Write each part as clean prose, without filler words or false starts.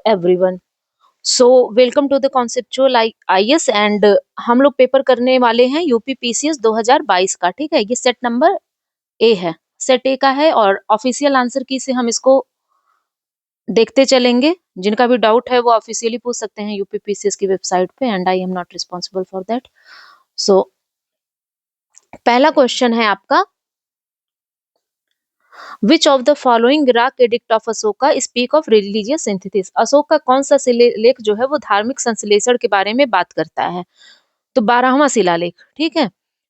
Everyone. So welcome to the conceptual IAS and हम लोग paper करने वाले हैं यूपी पीसीएस 2022 का। ठीक है, ये सेट नंबर ए है, सेट ए का है और ऑफिशियल आंसर की से हम इसको देखते चलेंगे। जिनका भी डाउट है वो ऑफिशियली पूछ सकते हैं यूपी पीसीएस की वेबसाइट पे and I am not responsible for that. So पहला क्वेश्चन है आपका, which of the following rock edict of Ashoka speak of religious synthesis. Ashok का कौन सा शिलालेख जो है वो धार्मिक संश्लेषण के बारे में बात करता है? तो 12वां शिलालेख। ठीक है।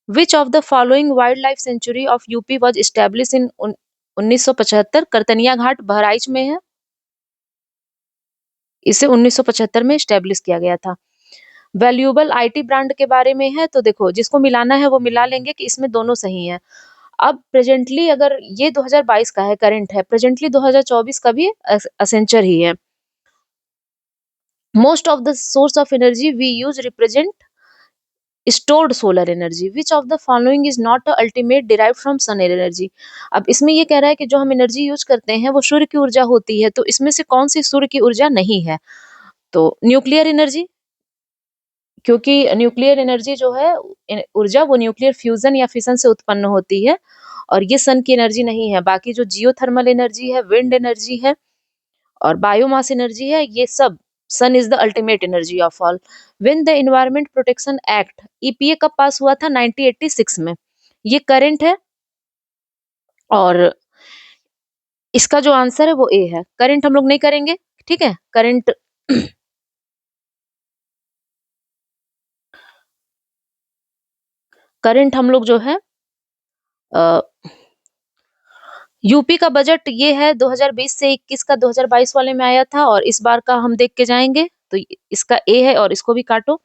Which of the following wildlife sanctuary of UP was established in 1975। Katarnia Ghat Bahraich में है, इसे 1975 में स्टैब्लिश किया गया था। वैल्यूएबल आईटी ब्रांड के बारे में है, तो देखो जिसको मिलाना है वो मिला लेंगे कि इसमें दोनों सही है। अब प्रेजेंटली अगर ये 2022 का है, करंट है, प्रेजेंटली 2024 का भी असेंचर ही है। Most of the source of energy we use represent stored solar energy. Which of the following is not ultimate derive from sun energy. अब इसमें ये कह रहा है कि जो हम एनर्जी यूज करते हैं वो सूर्य की ऊर्जा होती है, तो इसमें से कौन सी सूर्य की ऊर्जा नहीं है? तो न्यूक्लियर एनर्जी, क्योंकि न्यूक्लियर एनर्जी जो है ऊर्जा वो न्यूक्लियर फ्यूजन या फिशन से उत्पन्न होती है और ये सन की एनर्जी नहीं है। बाकी जो जियोथर्मल एनर्जी है, विंड एनर्जी है और बायोमास एनर्जी है, ये सब sun is the ultimate energy of all. When the environment protection act EPA कब पास हुआ था? 1986 में। ये करंट है और इसका जो आंसर है वो ए है। करंट हम लोग नहीं करेंगे, ठीक है। करंट करंट हम लोग जो है यूपी का बजट ये है 2020 से 21 का 2022 वाले में आया था और इस बार का हम देख के जाएंगे। तो इसका ए है और इसको भी काटो।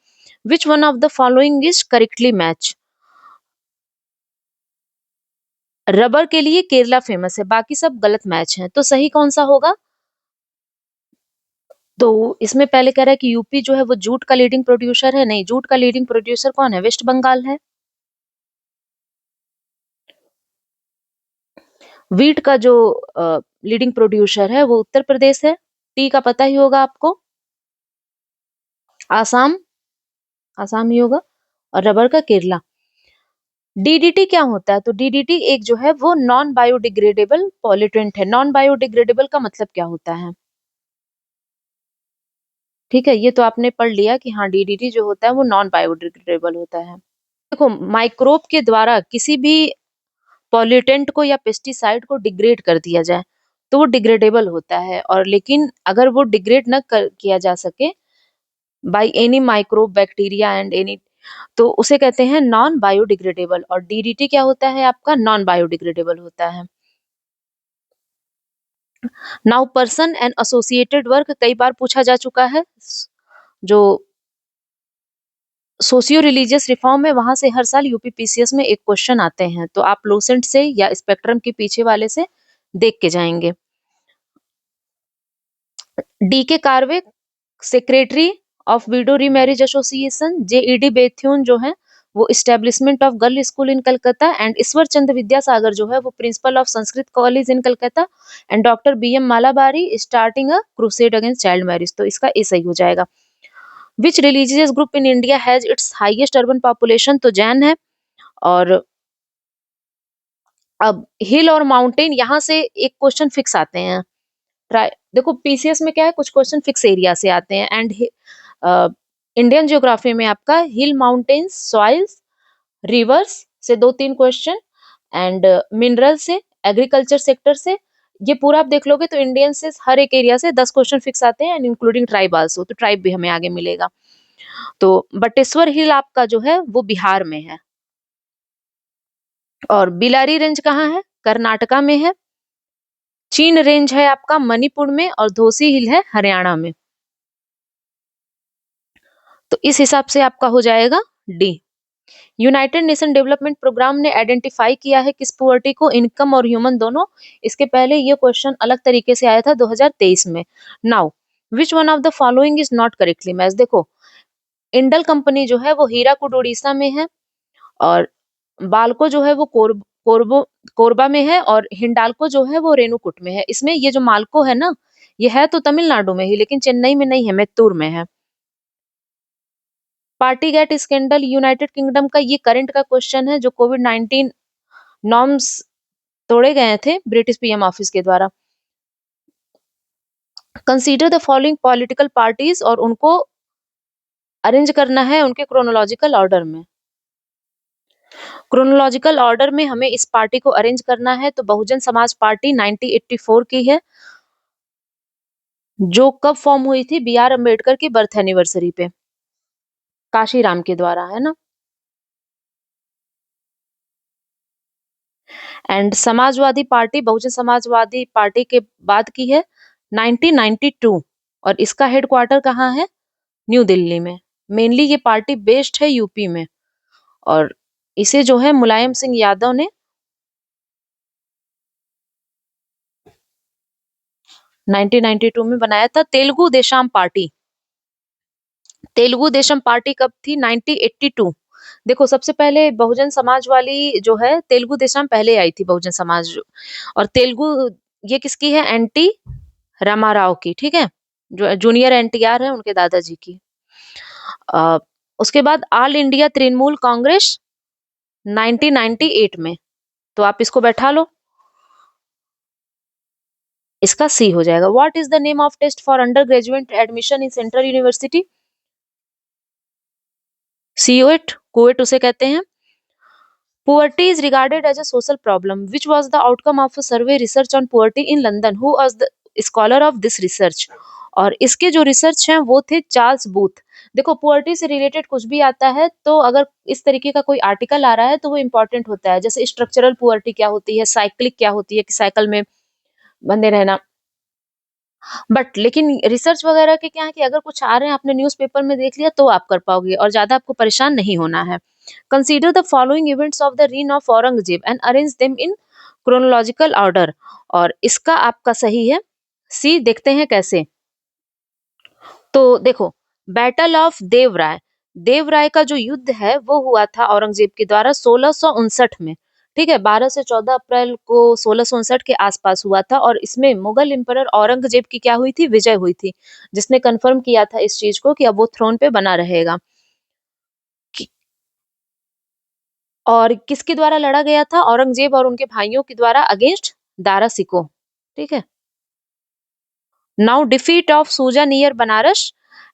विच one of the following is correctly match. Rubber के लिए केरला फेमस है, बाकी सब गलत मैच है, तो सही कौन सा होगा? तो इसमें पहले कह रहा है कि यूपी जो है वो जूट का लीडिंग प्रोड्यूसर है। नहीं, जूट का लीडिंग प्रोड्यूसर कौन है? वेस्ट बंगाल है। वीट का जो लीडिंग प्रोड्यूसर है वो उत्तर प्रदेश है। टी का पता ही होगा आपको, आसाम, आसाम ही होगा। और रबर का केरला। डीडीटी क्या होता है? तो डीडीटी एक जो है वो नॉन बायोडिग्रेडेबल पॉल्यूटेंट है। नॉन बायोडिग्रेडेबल का मतलब क्या होता है? ठीक है, ये तो आपने पढ़ लिया कि हाँ डीडीटी जो होता है वो नॉन बायोडिग्रेडेबल होता है। देखो, माइक्रोब के द्वारा किसी भी पॉल्यूटेंट को या पेस्टिसाइड को डिग्रेड कर दिया जाए तो वो डिग्रेडेबल होता है, और लेकिन अगर वो डिग्रेड न किया जा सके by any microbe, bacteria and any, तो उसे कहते हैं नॉन बायोडिग्रेडेबल। और डीडीटी क्या होता है? आपका नॉन बायोडिग्रेडेबल होता है। Now person and associated work कई बार पूछा जा चुका है। जो सोशियो रिलीजियस रिफॉर्म है वहां से हर साल यूपी पीसीएस में एक क्वेश्चन आते हैं, तो आप लोसेंट से या स्पेक्ट्रम के पीछे वाले से देख के जाएंगे। D K Karve, secretary of widow remarriage association. JED Bethune जो है वो establishment of girl school in Calcutta. And Ishwar Chandra Vidyasagar जो है वो principal of Sanskrit college in Calcutta. And doctor BM Malabari starting a crusade against child marriage. तो इसका ए सही हो जाएगा। Which religious group in India has its highest urban population? तो जैन है। और अब हिल और माउंटेन, यहाँ से एक क्वेश्चन फिक्स आते हैं। ट्राई देखो, पीसीएस में क्या है, कुछ क्वेश्चन फिक्स एरिया से आते हैं। एंड इंडियन ज्योग्राफी में आपका हिल, माउंटेन्स, सॉइल्स, रिवर्स से 2-3 क्वेश्चन एंड मिनरल से, एग्रीकल्चर सेक्टर से। ये पूरा आप देख लोगे तो इंडियन से हर एक एरिया से 10 क्वेश्चन फिक्स आते हैं एंड इंक्लूडिंग ट्राइब आल्सो, तो ट्राइब भी हमें आगे मिलेगा। तो बटेश्वर हिल आपका जो है वो बिहार में है। और बिलारी रेंज कहाँ है? कर्नाटका में है। चीन रेंज है आपका मणिपुर में और धोसी हिल है हरियाणा में। तो इस हिसाब से आपका हो जाएगा D. United Nation Development Programme ने आइडेंटिफाई किया है किस पुअर्टी को? इनकम और ह्यूमन दोनों। इसके पहले ये क्वेश्चन अलग तरीके से आया था 2023 में। Now which one of the following is not correctly match. देखो, इंडल कंपनी जो है वो हीराकुड उड़ीसा में है और बाल्को जो है वो कोरबा में है और हिंडाल्को जो है वो रेणुकूट में है। इसमें ये जो माल्को है ना, ये है तो तमिलनाडु में ही, लेकिन चेन्नई में नहीं है, मैत्तूर में है। पार्टीगेट स्कैंडल यूनाइटेड किंगडम का ये करंट का क्वेश्चन है, जो कोविड-19 नॉर्म्स तोड़े गए थे ब्रिटिश पीएम ऑफिस के द्वारा। Consider the following political parties, और उनको अरेंज करना है उनके क्रोनोलॉजिकल ऑर्डर में। क्रोनोलॉजिकल ऑर्डर में हमें इस पार्टी को अरेंज करना है, तो बहुजन समाज पार्टी 1984 की है, जो कब फॉर्म हुई थी? बी आर अम्बेडकर की बर्थ एनिवर्सरी पे, काशीराम के द्वारा, है ना। And Samajwadi party, Bahujan Samajwadi party के बाद की है 1992, और इसका हेडक्वार्टर कहाँ है? न्यू दिल्ली में। मेनली ये पार्टी बेस्ड है यूपी में, और इसे जो है मुलायम सिंह यादव ने 1992 में बनाया था। तेलुगु देशम पार्टी, तेलुगु देशम पार्टी कब थी? 1982। देखो, सबसे पहले बहुजन समाज वाली जो है, तेलुगु देशम पहले आई थी बहुजन समाज, और तेलुगु ये किसकी है? एनटी रामाराव की, ठीक है, जो जूनियर एनटीआर है उनके दादाजी की। अ, उसके बाद ऑल इंडिया तृणमूल कांग्रेस 1998 में, तो आप इसको बैठा लो, इसका सी हो जाएगा। What is the name of test for under graduate admission in central university? CUET, CUET उसे कहते हैं। Poverty is regarded as a social problem. Which was the outcome of a survey research on poverty in London? Who was the scholar of this research? और इसके जो research हैं वो थे Charles booth. देखो, पुअर्टी से रिलेटेड कुछ भी आता है तो अगर इस तरीके का कोई आर्टिकल आ रहा है तो वो इम्पोर्टेंट होता है। जैसे स्ट्रक्चरल पुअर्टी क्या होती है, साइक्लिक क्या होती है कि साइकिल में बंधे रहना। बट लेकिन रिसर्च वगैरह के क्या है कि अगर कुछ आ रहे हैं, आपने न्यूज़पेपर में देख लिया तो आप कर पाओगे, और ज्यादा आपको परेशान नहीं होना है। Consider the following events of the reign of Aurangzeb and arrange them in chronological order, और इसका आपका सही है सी। देखते हैं कैसे। तो देखो, बैटल ऑफ देवराय, देवराय का जो युद्ध है वो हुआ था औरंगजेब के द्वारा 1659 में, ठीक है, 12 से 14 अप्रैल को 1659 के आसपास हुआ था, और इसमें मुगल एम्परर औरंगजेब की क्या हुई थी? विजय हुई थी, जिसने कंफर्म किया था इस चीज को कि अब वो थ्रोन पे बना रहेगा। और किसके द्वारा लड़ा गया था? औरंगजेब और उनके भाइयों के द्वारा अगेंस्ट दारा सिको, ठीक है। नाउ डिफीट ऑफ सूजा नियर बनारस,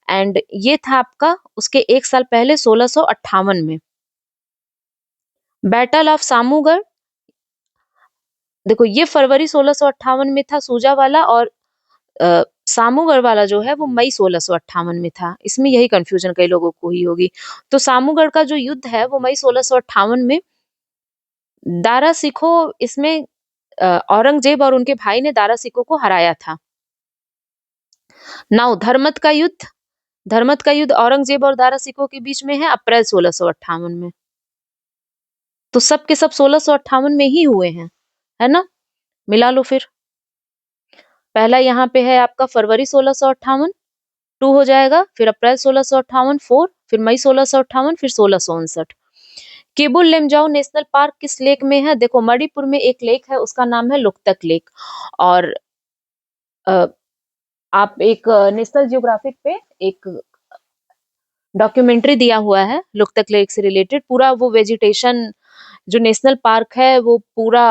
एंड ये था आपका उसके एक साल पहले 1658 में। बैटल ऑफ सामूगढ़, देखो ये फरवरी 1658 में था सूजा वाला, और सामूगढ़ वाला जो है वो मई 1658 में था। इसमें यही कंफ्यूजन कई लोगों को ही होगी। तो सामूगढ़ का जो युद्ध है वो मई 1658 में, दारा सिखो इसमें औरंगजेब और उनके भाई ने दारा सिखो को हराया था। नाउ धर्मत का युद्ध, धर्मत का युद्ध औरंगजेब और दारा सिखो के बीच में है अप्रैल 1658 में। तो सब के सब 1658 में ही हुए हैं, है ना। मिला लो फिर। पहला यहाँ पे है आपका फरवरी 1658, 2 हो जाएगा, फिर अप्रैल 1658 4, फिर मई 1658, फिर 1659। केबुल लेमजाओ नेशनल पार्क किस लेक में है? देखो, मणिपुर में एक लेक है, उसका नाम है लोकतक लेक। और अ, आप एक नेशनल जियोग्राफिक पे एक डॉक्यूमेंट्री दिया हुआ है लोकतक लेक से रिलेटेड, पूरा वो वेजिटेशन जो नेशनल पार्क है वो पूरा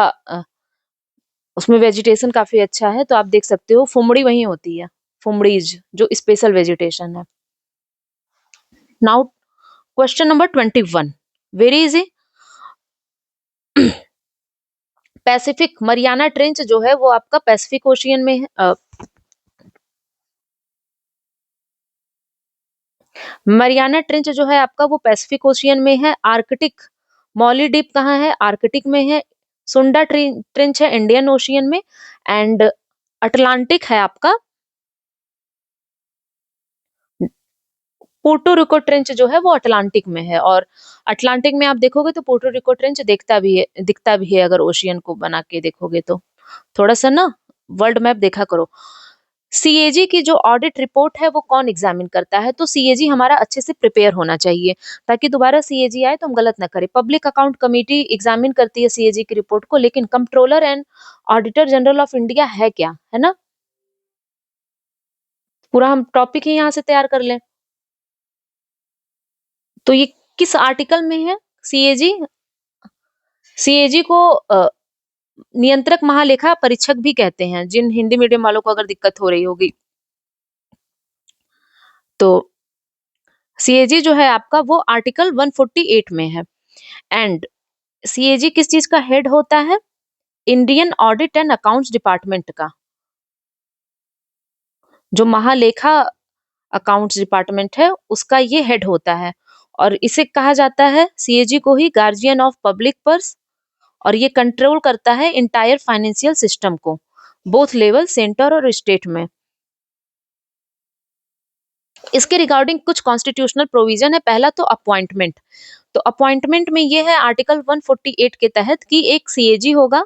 उसमें वेजिटेशन काफी अच्छा है, तो आप देख सकते हो। फुमड़ी वहीं होती है, फुमड़ीज जो स्पेशल वेजिटेशन है। Now question number 21, very easy. Pacific Mariana trench जो है वो आपका पैसिफिक ओशियन में है। मरियाना ट्रेंच जो है आपका वो पैसिफिक ओशियन में है। आर्कटिक मॉली डीप कहाँ है? आर्कटिक में है। सुंडा ट्रेंच है इंडियन ओशियन में। एंड अटलांटिक है आपका, पोर्टो रिको ट्रेंच जो है वो अटलांटिक में है। और अटलांटिक में आप देखोगे तो पोर्टो रिको ट्रेंच दिखता भी है अगर ओशियन को बना के देखोगे तो। थोड़ा सा ना वर्ल्ड मैप देखा करो। सीएजी की जो ऑडिट रिपोर्ट है वो कौन एग्जामिन करता है? तो सीएजी हमारा अच्छे से प्रिपेयर होना चाहिए, ताकि दोबारा सीएजी आए तो हम गलत ना करें। पब्लिक अकाउंट कमेटी एग्जामिन करती है सीएजी की रिपोर्ट को, लेकिन controller and auditor general of India है क्या, है ना। पूरा हम टॉपिक ही यहाँ से तैयार कर लें। तो ये किस आर्टिकल में है? सीएजी। सीएजी को नियंत्रक महालेखा परीक्षक भी कहते हैं, जिन हिंदी मीडियम वालों को अगर दिक्कत हो रही होगी तो। सीएजी जो है आपका वो आर्टिकल 148 में है। एंड सीएजी किस चीज का हेड होता है? Indian audit and accounts department का, जो महालेखा अकाउंट्स डिपार्टमेंट है उसका ये हेड होता है। और इसे कहा जाता है सीएजी को ही गार्जियन ऑफ पब्लिक पर्स। और ये कंट्रोल करता है इंटायर फाइनेंशियल सिस्टम को, बोथ लेवल सेंटर और स्टेट में। इसके रिगार्डिंग कुछ कॉन्स्टिट्यूशनल प्रोविजन है। पहला तो अपॉइंटमेंट। तो अपॉइंटमेंट में ये है आर्टिकल 148 के तहत कि एक सीएजी होगा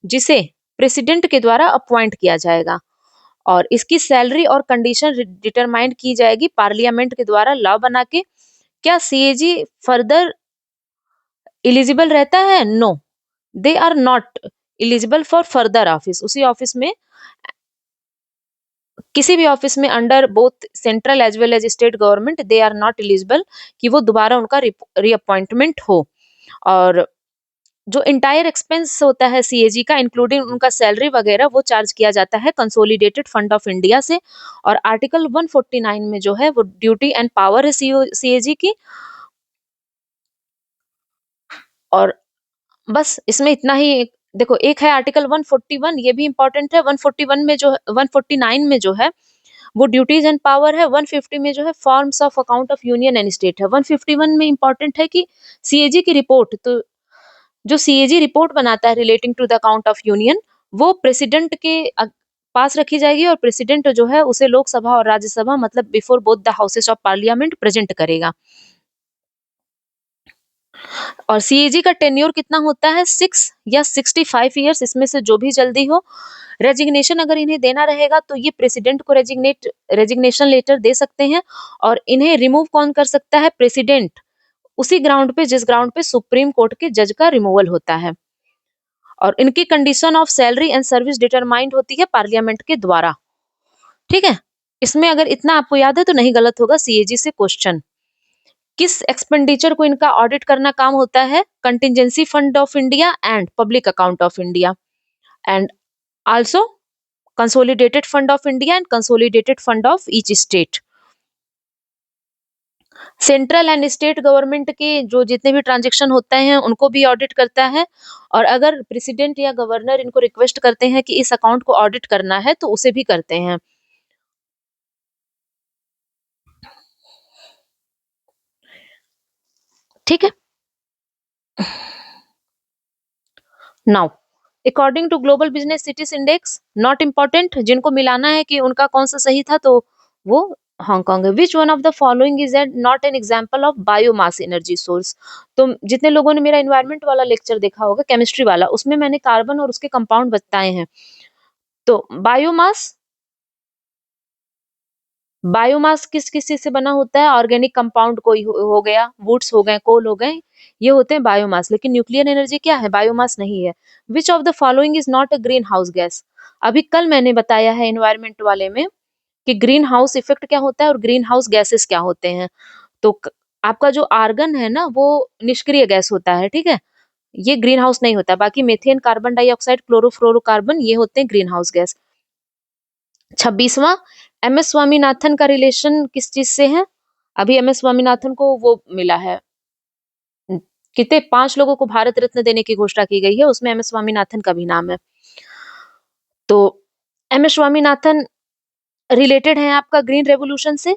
जिसे प्रेसिडेंट के द्वारा अपॉइंट किया जाएगा, और इसकी सैलरी और कंडीशन डिटरमाइन की जाएगी पार्लियामेंट के द्वारा लॉ बना के। क्या सीएजी फर्दर इलिजिबल रहता है? No, they are not eligible for further office. उसी ऑफिस में, किसी भी ऑफिस में under both central as well as state government, they are not eligible कि वो दोबारा उनका रीअपॉइंटमेंट हो। और जो इंटायर एक्सपेंस होता है सीएजी का, इंक्लूडिंग उनका सैलरी वगैरह, वो चार्ज किया जाता है कंसोलिडेटेड फंड ऑफ इंडिया से। और आर्टिकल 149 में जो है वो ड्यूटी एंड पावर है सीएजी की। और बस इसमें इतना ही। देखो, एक है आर्टिकल 141, ये भी इंपॉर्टेंट है। 141 में जो 149 में जो है वो ड्यूटीज एंड पावर है। 150 में जो है forms of account of union and state है। 151 में इंपॉर्टेंट है कि सीएजी की रिपोर्ट, तो जो सीएजी रिपोर्ट बनाता है relating to the account of union, वो प्रेसिडेंट के पास रखी जाएगी, और प्रेसिडेंट जो है उसे लोकसभा और राज्यसभा, मतलब before both the houses of parliament, present करेगा। और सीएजी का टेन्योर कितना होता है? 6 या 65 ईयर्स, इसमें से जो भी जल्दी हो। रेजिग्नेशन अगर इन्हें देना रहेगा तो ये प्रेसिडेंट को रेजिग्नेशन लेटर दे सकते हैं। और इन्हें रिमूव कौन कर सकता है? प्रेसिडेंट, उसी ग्राउंड पे जिस ग्राउंड पे सुप्रीम कोर्ट के जज का रिमूवल होता है। और इनकी condition of salary and service determined होती है पार्लियामेंट के द्वारा। ठीक है, इसमें अगर इतना आपको याद है तो नहीं गलत होगा सीएजी से क्वेश्चन। किस एक्सपेंडिचर को इनका ऑडिट करना काम होता है? Contingency fund of India and public account of India, and also consolidated fund of India and consolidated fund of each state. Central and state government के जो जितने भी ट्रांजेक्शन होते हैं उनको भी ऑडिट करता है। और अगर प्रेसिडेंट या गवर्नर इनको रिक्वेस्ट करते हैं कि इस अकाउंट को ऑडिट करना है तो उसे भी करते हैं। ठीक है। Now, according to global business cities index, not important, जिनको मिलाना है कि उनका कौन सा सही था तो वो हांगकांग है। विच one of the following is not an example of biomass energy source? तो जितने लोगों ने मेरा इन्वायरमेंट वाला लेक्चर देखा होगा, केमिस्ट्री वाला, उसमें मैंने कार्बन और उसके कंपाउंड बताए हैं। तो बायोमास, बायोमास किस किस चीज से बना होता है? ऑर्गेनिक कंपाउंड कोई हो गया, वुड्स हो गए, कोल हो गए, ये होते हैं बायोमास। लेकिन न्यूक्लियर एनर्जी क्या है? बायोमास नहीं है। Which of the following is not a green house gas? अभी कल मैंने बताया है इन्वायरमेंट वाले में कि ग्रीन हाउस इफेक्ट क्या होता है और ग्रीन हाउस गैसेस क्या होते हैं। तो आपका जो आर्गन है ना वो निष्क्रिय गैस होता है, ठीक है, ये ग्रीन हाउस नहीं होता। बाकी मेथेन, कार्बन डाइऑक्साइड, क्लोरोफ्लोरोकार्बन, ये होते हैं ग्रीन हाउस गैस। 26वां, एम एस स्वामीनाथन का रिलेशन किस चीज से है? अभी एम एस स्वामीनाथन को वो मिला है, कितने 5 लोगों को भारत रत्न देने की घोषणा की गई है, उसमें एम एस स्वामीनाथन का भी नाम है। तो एम एस स्वामीनाथन रिलेटेड है आपका ग्रीन रेवोल्यूशन से।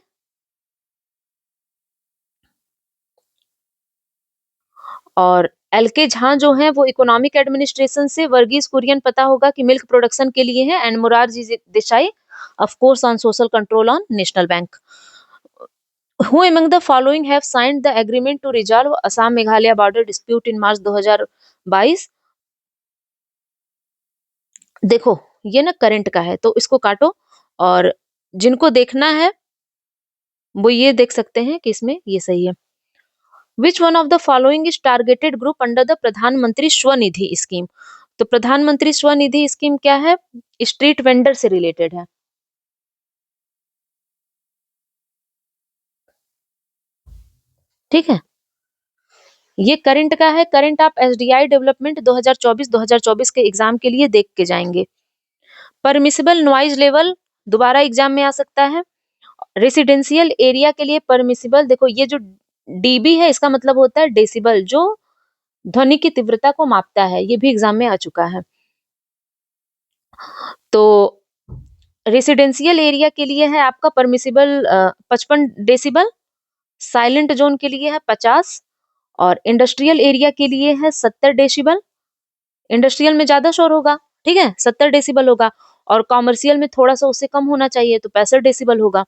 और एल के झा जो है वो इकोनॉमिक एडमिनिस्ट्रेशन से। वर्गीज कुरियन पता होगा कि मिल्क प्रोडक्शन के लिए है। And Morarji Desai of course on social control on national bank. Who among the following have signed the agreement to resolve Assam Meghalaya border dispute in March 2022? देखो, ये ना करंट का है तो इसको काटो, और जिनको देखना है वो ये देख सकते हैं कि इसमें ये सही है। विच one of the following is targeted group under the प्रधानमंत्री स्वनिधि स्कीम? तो प्रधानमंत्री स्वनिधि स्कीम क्या है? स्ट्रीट वेंडर से रिलेटेड है। ठीक है, ये करंट का है। करंट आप एसडीआई डेवलपमेंट 2024 के एग्जाम के लिए देख के जाएंगे। परमिसिबल नॉइज लेवल दोबारा एग्जाम में आ सकता है। रेसिडेंशियल एरिया के लिए परमिसिबल, देखो ये जो डीबी है इसका मतलब होता है डेसिबल, जो ध्वनि की तीव्रता को मापता है। ये भी एग्जाम में आ चुका है। तो रेसिडेंशियल एरिया के लिए है आपका परमिसिबल 55 डेसिबल, साइलेंट जोन के लिए है 50, और इंडस्ट्रियल एरिया के लिए है 70 डेसिबल। इंडस्ट्रियल में ज्यादा शोर होगा, ठीक है, 70 डेसिबल होगा, और कॉमर्शियल में थोड़ा सा उससे कम होना चाहिए, तो 65 डेसिबल होगा।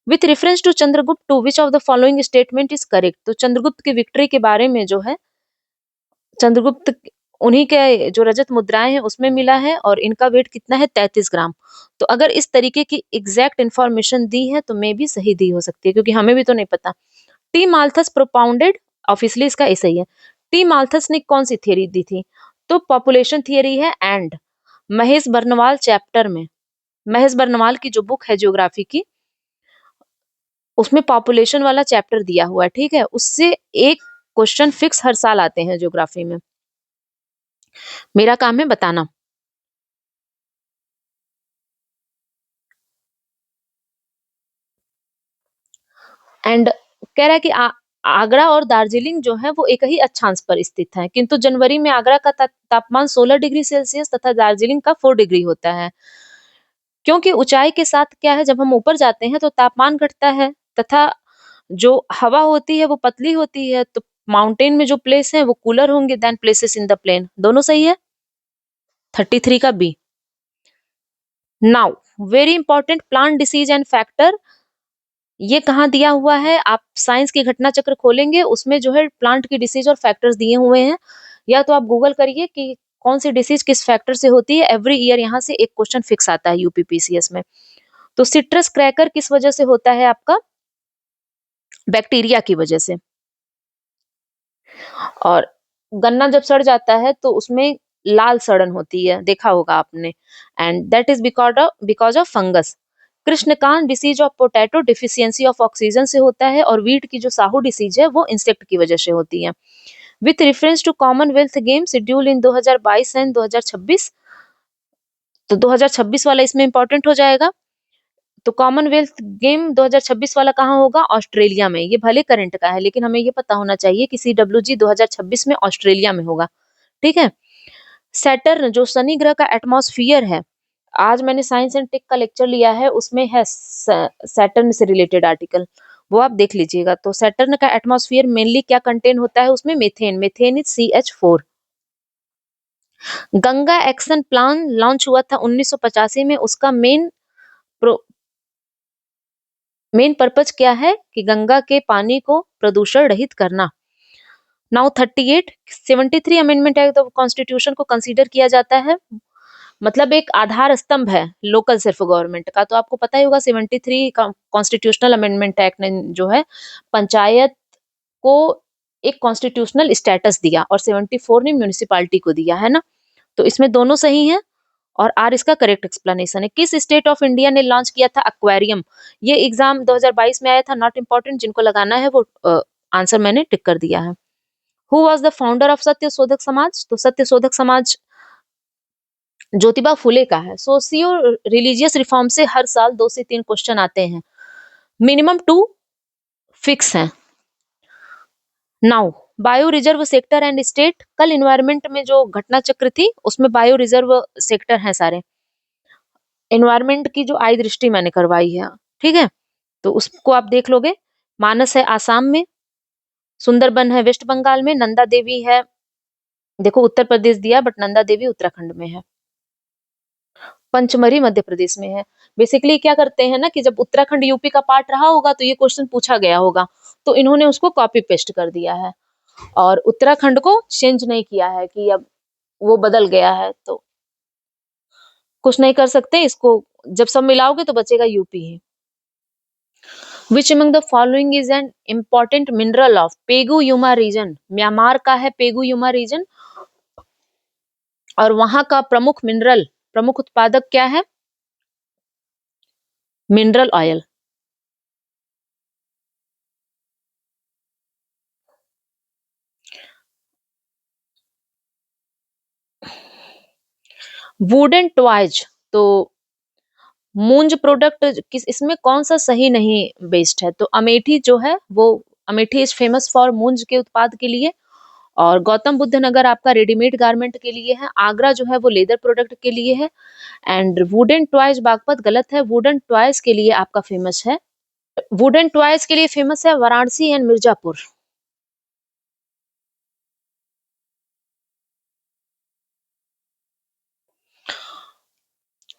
With reference to Chandragupta to which of the following statement is correct, तो चंद्रगुप्त की विक्ट्री के बारे में जो है, चंद्रगुप्त उन्हीं के जो रजत मुद्राएं हैं उसमें मिला है, और इनका वेट कितना है, 33 ग्राम। तो अगर इस तरीके की एग्जैक्ट इन्फॉर्मेशन दी है तो मे भी सही दी हो सकती है, क्योंकि हमें भी तो नहीं पता। टी माल्थस प्रोपाउंडेड, ऑब्वियसली इसका ऐसा ही है। टी माल्थस ने कौन सी थियरी दी थी, तो पॉपुलेशन थियरी है। एंड महेश बर्नवाल चैप्टर में, महेश बर्नवाल की जो बुक है ज्योग्राफी की, उसमें पॉपुलेशन वाला चैप्टर दिया हुआ है, ठीक है। उससे एक क्वेश्चन फिक्स हर साल आते हैं ज्योग्राफी में, मेरा काम है बताना। एंड कह रहा है कि आगरा और दार्जिलिंग जो है वो एक ही अक्षांश पर स्थित है, किंतु जनवरी में आगरा का तापमान 16 डिग्री सेल्सियस तथा दार्जिलिंग का 4 डिग्री होता है। क्योंकि ऊंचाई के साथ क्या है, जब हम ऊपर जाते हैं तो तापमान घटता है, तथा जो हवा होती है वो पतली होती है, तो माउंटेन में जो प्लेस है वो कूलर होंगे then places in the plain. दोनों सही है, 33 का B. Now very important, plant disease and factor, ये कहाँ दिया हुआ है, आप साइंस के घटना चक्र खोलेंगे, उसमें जो है प्लांट की डिसीज और फैक्टर्स दिए हुए हैं। या तो आप गूगल करिए कि कौन सी डिसीज किस फैक्टर से होती है, एवरी ईयर यहाँ से एक क्वेश्चन फिक्स आता है यूपीपीसीएस में। तो सिट्रस क्रैकर किस वजह से होता है आपका, बैक्टीरिया की वजह से। और गन्ना जब सड़ जाता है तो उसमें लाल सड़न होती है, देखा होगा आपने, and that is because of fungus. Krishnakant disease of potato deficiency of oxygen से होता है, और वीट की जो साहू डिसीज है वो इंसेक्ट की वजह से होती है। With reference to Commonwealth game schedule in 2022 and 2026, तो 2026 वाला इसमें इंपॉर्टेंट हो जाएगा। तो कॉमनवेल्थ गेम 2026 वाला कहाँ होगा, ऑस्ट्रेलिया में। ये भले करंट का है लेकिन हमें ये पता होना चाहिए कि CWG 2026 में ऑस्ट्रेलिया में होगा, ठीक है। सैटर्न जो शनि ग्रह का एटमॉस्फियर है, आज मैंने साइंस एंड टेक का लेक्चर लिया है, उसमें है सैटर्न से रिलेटेड आर्टिकल, वो आप देख लीजिएगा। तो सैटर्न का एटमॉस्फियर मेनली क्या कंटेन होता है, उसमें methane, methane is CH4। Ganga action plan launch हुआ था 1985 में, उसका मेन पर्पज क्या है कि गंगा के पानी को प्रदूषण रहित करना। Now 38 73 amendment act of constitution को कंसीडर किया जाता है, मतलब एक आधार स्तंभ है लोकल सेल्फ गवर्नमेंट का। तो आपको पता ही होगा 73 कॉन्स्टिट्यूशनल अमेंडमेंट एक्ट ने जो है पंचायत को एक कॉन्स्टिट्यूशनल स्टेटस दिया, और 74 ने म्यूनिसिपालिटी को दिया है ना। तो इसमें दोनों सही हैं, और आर इसका करेक्ट एक्सप्लेनेशन है। किस स्टेट ऑफ इंडिया ने लॉन्च किया था एक्वेरियम, ये एग्जाम 2022 में आया था, नॉट इम्पोर्टेंट, जिनको लगाना है वो आंसर मैंने टिक कर दिया है। Who was the founder of सत्य शोधक समाज, तो सत्य शोधक समाज ज्योतिबा फुले का है। सोशियो रिलीजियस रिफॉर्म से हर साल 2 से 3 क्वेश्चन आते हैं, मिनिमम 2 फिक्स हैं। Now bio reserve sector and state, कल इन्वायरमेंट में जो घटना चक्र थी उसमें बायो रिजर्व सेक्टर हैं सारे। एनवायरमेंट की जो आई दृष्टि मैंने करवाई है, ठीक है, तो उसको आप देख लोगे। मानस है आसाम में, सुंदरबन है वेस्ट बंगाल में, नंदा देवी है, देखो उत्तर प्रदेश दिया बट नंदा देवी उत्तराखंड में है, पंचमरी मध्य प्रदेश में है। बेसिकली क्या करते हैं ना कि जब उत्तराखंड यूपी का पार्ट रहा होगा तो ये क्वेश्चन पूछा गया होगा, तो इन्होंने उसको कॉपी पेस्ट कर दिया है, और उत्तराखंड को चेंज नहीं किया है कि अब वो बदल गया है, तो कुछ नहीं कर सकते इसको। जब सब मिलाओगे तो बचेगा यूपी ही। Which among the following is an important mineral of Pegu Yoma region, Myanmar का है पेगु युमा रीजन, और वहां का प्रमुख मिनरल, प्रमुख उत्पादक क्या है, मिनरल ऑयल। वुडन टॉयज, तो मूंज प्रोडक्ट किस इसमें कौन सा सही नहीं बेस्ड है? तो अमेठी जो है वो, अमेठी इज फेमस फॉर मूंज के उत्पाद के लिए, और गौतम बुद्ध नगर आपका रेडीमेड गारमेंट के लिए है, आगरा जो है वो लेदर प्रोडक्ट के लिए है, एंड वुडन टॉयज बागपत गलत है, वुडन टॉयज के लिए आपका फेमस है, वुडन टॉयज के लिए फेमस है Varanasi and Mirzapur.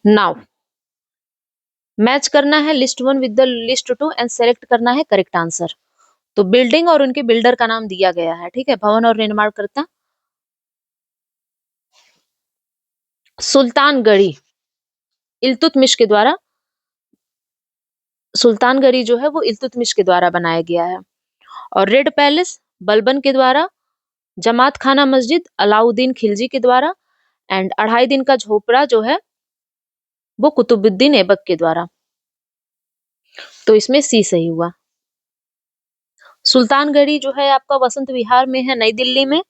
Now match करना है list one with the list two and select करना है करेक्ट आंसर। तो बिल्डिंग और उनके बिल्डर का नाम दिया गया है, ठीक है, भवन और निर्माणकर्ता सुल्तानगढ़ी, इल्तुतमिश के द्वारा, सुल्तानगढ़ी जो है वो इल्तुतमिश के द्वारा बनाया गया है। और रेड पैलेस बलबन के द्वारा, जमात खाना मस्जिद अलाउद्दीन खिलजी के द्वारा, एंड 2.5 दिन का झोपड़ा जो है वो कुतुबुद्दीन ऐबक के द्वारा। तो इसमें सी सही हुआ। सुल्तानगढ़ी जो है आपका वसंत विहार में है, नई दिल्ली में।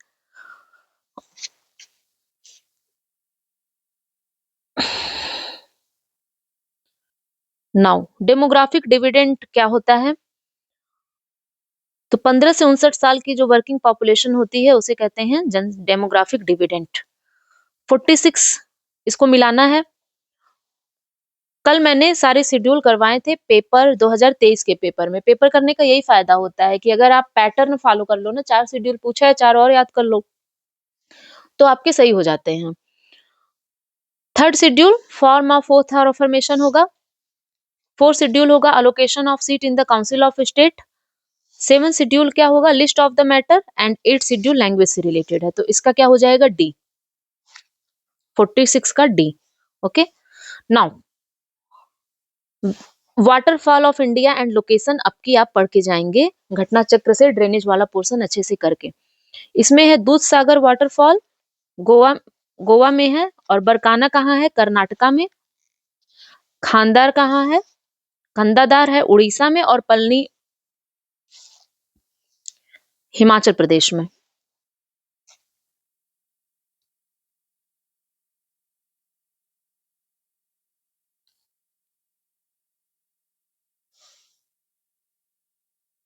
नाउ डेमोग्राफिक डिविडेंड क्या होता है? तो 15 से 59 साल की जो वर्किंग पॉपुलेशन होती है उसे कहते हैं जन डेमोग्राफिक डिविडेंड। 46 इसको मिलाना है। कल मैंने सारे शेड्यूल करवाए थे पेपर 2023 के पेपर में। पेपर करने का यही फायदा होता है कि अगर आप पैटर्न फॉलो कर लो ना, 4 शेड्यूल पूछा है 4 और याद कर लो, तो आपके सही हो जाते हैं। Third schedule form of oath और अफर्मेशन होगा। फोर्थ शेड्यूल होगा allocation of seat in the council of state. 7 schedule क्या होगा? List of the matter. And 8 schedule language से रिलेटेड है, तो इसका क्या हो जाएगा? डी, 46 का D. Okay, now waterfall of India and location अब की आप पढ़ के जाएंगे घटना चक्र से, ड्रेनेज वाला पोर्शन अच्छे से करके। इसमें है दूध सागर वाटरफॉल, गोवा, गोवा में है, और बरकाना कहाँ है? कर्नाटका में। खानदार कहाँ है? कंदादार है उड़ीसा में, और पलनी हिमाचल प्रदेश में।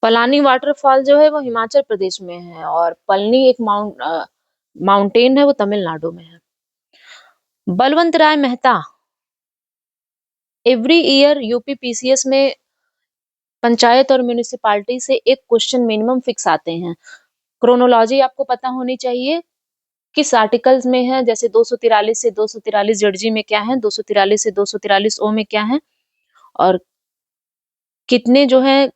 पलानी वाटरफॉल जो है वो हिमाचल प्रदेश में है, और पलनी एक माउंटेन है, वो तमिलनाडु में है। Balwant Rai Mehta, every year UP PCS में पंचायत और म्यूनिसिपालिटी से एक क्वेश्चन मिनिमम फिक्स आते हैं। क्रोनोलॉजी आपको पता होनी चाहिए, किस आर्टिकल्स में है, जैसे 243 से 243 जड़जी में क्या है, 243 से 243 ओ में क्या है, और कितने जो है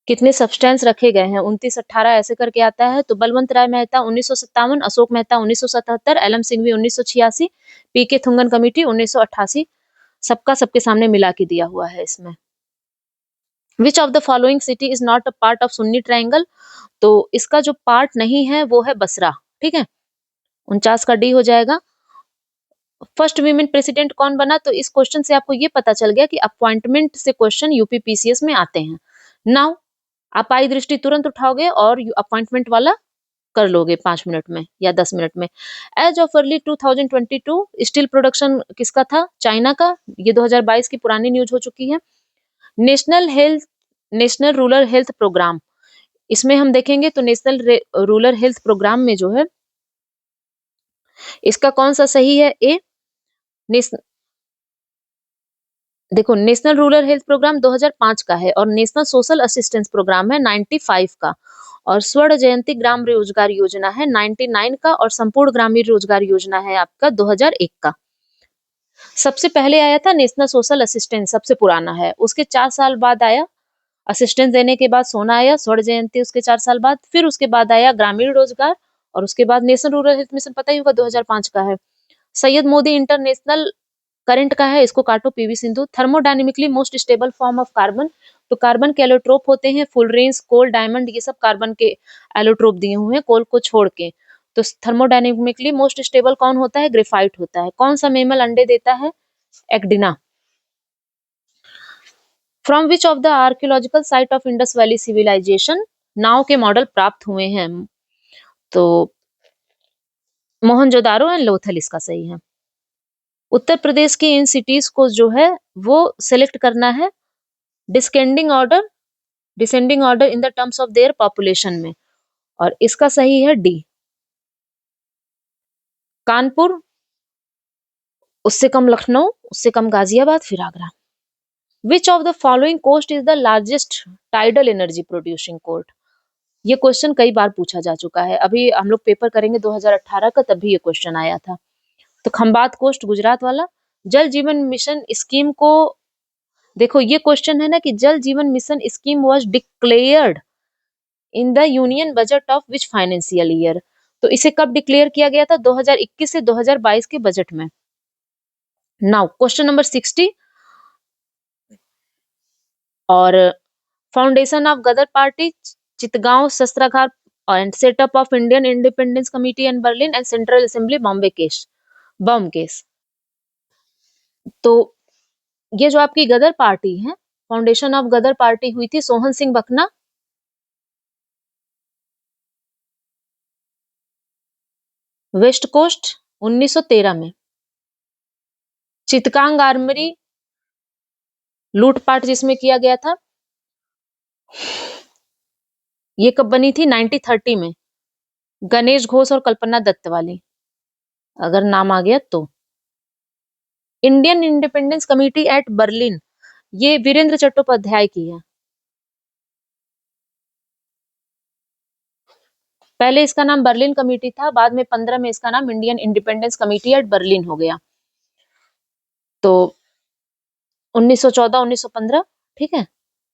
कितने सब्सटेंस रखे गए हैं, 29-18 ऐसे करके आता है। तो Balwant Rai Mehta 1957, Ashok Mehta 1977, L M Singhvi 1986, P K Thungon committee 1988, सबका सबके सामने मिला के दिया हुआ है इसमें। विच of the following city is not a part of Sunni triangle? तो इसका जो पार्ट नहीं है वो है बसरा, ठीक है, 49 का डी हो जाएगा। फर्स्ट वीमेन प्रेसिडेंट कौन बना? तो इस क्वेश्चन से आपको ये पता चल गया कि अपॉइंटमेंट से क्वेश्चन यूपी पीसीएस में आते हैं। नाउ आप आई दृष्टि तुरंत उठाओगे और अपॉइंटमेंट वाला कर लोगे 5 मिनट में या 10 मिनट में। As of early 2022 steel production किसका था? चाइना का। ये 2022 की पुरानी न्यूज हो चुकी है। National health, national rural health programme, इसमें हम देखेंगे तो नेशनल रूरल हेल्थ प्रोग्राम में जो है इसका कौन सा सही है? ए, देखो नेशनल रूरल हेल्थ प्रोग्राम 2005 का है, और नेशनल सोशल असिस्टेंस प्रोग्राम है 95 का, और स्वर्ण जयंती ग्राम रोजगार योजना है 99 का, और संपूर्ण ग्रामीण रोजगार योजना है आपका 2001 का। सबसे पहले आया था नेशनल सोशल असिस्टेंस, सबसे पुराना है, उसके 4 साल बाद आया असिस्टेंस देने के बाद सोना आया, स्वर्ण जयंती उसके 4 साल बाद, फिर उसके बाद आया ग्रामीण रोजगार, और उसके बाद नेशनल रूरल हेल्थ मिशन पता ही होगा 2005 का है। सैयद मोदी इंटरनेशनल करंट का है, इसको काटो। PV Sindhu thermodynamically most stable form of carbon, तो कार्बन के एलोट्रोप होते हैं फुल रेंज, कोल, डायमंड, ये सब कार्बन के एलोट्रोप दिए हुए हैं कोल को छोड़ के। तो थर्मोडायनेमिकली मोस्ट स्टेबल कौन होता है? ग्रेफाइट होता है। कौन सा मेमल अंडे देता है? Echidna. From which of the archaeological site of Indus valley civilisation नाव के मॉडल प्राप्त हुए हैं? तो मोहनजोदारो एंड लोथल इसका सही है। उत्तर प्रदेश की इन सिटीज को जो है वो सेलेक्ट करना है descending order descending order in the terms of their population में, और इसका सही है डी, कानपुर, उससे कम लखनऊ, उससे कम गाजियाबाद, फिर Agra. Which of the following coast is the largest tidal energy producing court? ये क्वेश्चन कई बार पूछा जा चुका है, अभी हम लोग पेपर करेंगे 2018 का, तब भी ये क्वेश्चन आया था। तो खंबात कोस्ट गुजरात वाला। जल जीवन मिशन स्कीम को देखो, ये क्वेश्चन है ना कि जल जीवन mission scheme was declared in the union budget of which financial year? तो इसे कब डिक्लेयर किया गया था? 2021 से 2022 के बजट में। नाउ क्वेश्चन नंबर 60, और foundation of Ghadar party, Chittagong शस्त्रागार and setup of Indian independence committee and Berlin and central assembly Bombay case, bomb case. तो ये जो आपकी गदर पार्टी है, फाउंडेशन ऑफ गदर पार्टी हुई थी सोहन सिंह बखना, वेस्ट कोस्ट 1913 में। चितकांग आर्मरी लूटपाट जिसमें किया गया था, ये कब बनी थी? 1930 में, गणेश घोष और कल्पना दत्त वाली, अगर नाम आ गया तो। Indian Independence Committee at Berlin, ये वीरेंद्र चट्टोपाध्याय की है। पहले इसका नाम बर्लिन कमेटी था, बाद में 15 में इसका नाम Indian Independence Committee at Berlin हो गया। तो 1914 1915, ठीक है,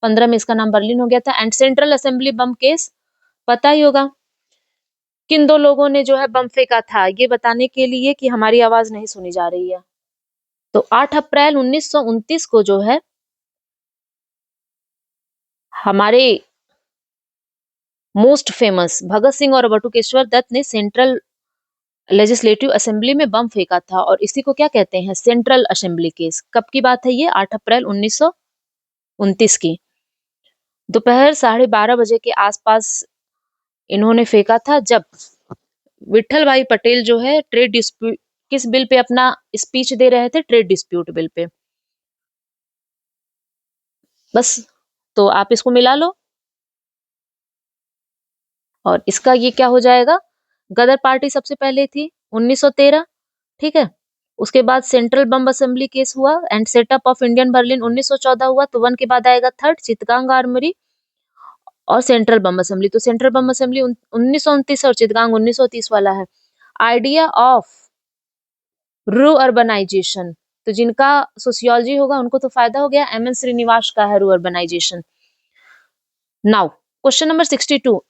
15 में इसका नाम बर्लिन हो गया था। And central assembly bomb case पता ही होगा, किन दो लोगों ने जो है बम फेंका था, ये बताने के लिए कि हमारी आवाज नहीं सुनी जा रही है। तो 8 अप्रैल 1929 को जो है हमारे मोस्ट फेमस भगत सिंह और बटुकेश्वर दत्त ने सेंट्रल लेजिस्लेटिव असेंबली में बम फेंका था, और इसी को क्या कहते हैं? Central assembly case. कब की बात है ये? 8 अप्रैल 1929 की। दोपहर 12:30 बजे के आसपास इन्होंने फेंका था, जब विठल भाई पटेल जो है ट्रेड डिस्प्यूट, किस बिल पे अपना स्पीच दे रहे थे? Trade dispute bill pay. बस, तो आप इसको मिला लो, और इसका ये क्या हो जाएगा? गदर पार्टी सबसे पहले थी 1913, ठीक है, उसके बाद सेंट्रल बम असेंबली केस हुआ and setup of Indian Berlin 1914 हुआ, तो 1 के बाद आएगा थर्ड चितगांग आर्मरी और सेंट्रल बम असेंबली। तो सेंट्रल बम असेंबली 1929 और चितगांग 1930 वाला है। आइडिया ऑफ रू अर्बनाइजेशन, तो जिनका सोशियोलॉजी होगा उनको तो फायदा हो गया, एम एन श्रीनिवास का है रू अर्बनाइजेशन। नाउ क्वेश्चन नंबर 62,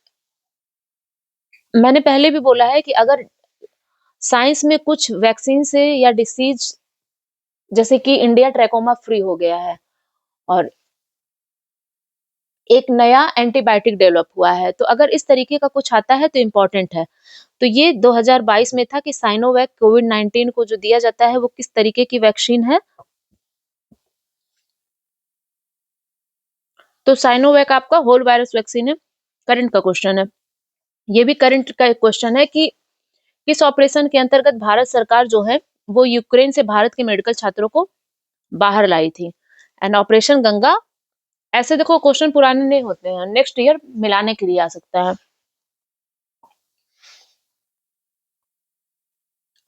मैंने पहले भी बोला है कि अगर साइंस में कुछ वैक्सीन से या डिसीज, जैसे कि इंडिया ट्रैकोमा फ्री हो गया है और एक नया एंटीबायोटिक डेवलप हुआ है, तो अगर इस तरीके का कुछ आता है तो इम्पोर्टेंट है। तो ये 2022 में था कि साइनोवैक कोविड-19 को जो दिया जाता है वो किस तरीके की वैक्सीन है? तो साइनोवैक आपका होल वायरस वैक्सीन है। करंट का क्वेश्चन है, ये भी करंट का एक क्वेश्चन है कि किस ऑपरेशन के अंतर्गत भारत सरकार जो है वो यूक्रेन से भारत के मेडिकल छात्रों को बाहर लाई थी? And operation Ganga. ऐसे देखो क्वेश्चन पुराने नहीं होते हैं, नेक्स्ट ईयर मिलाने के लिए आ सकता है।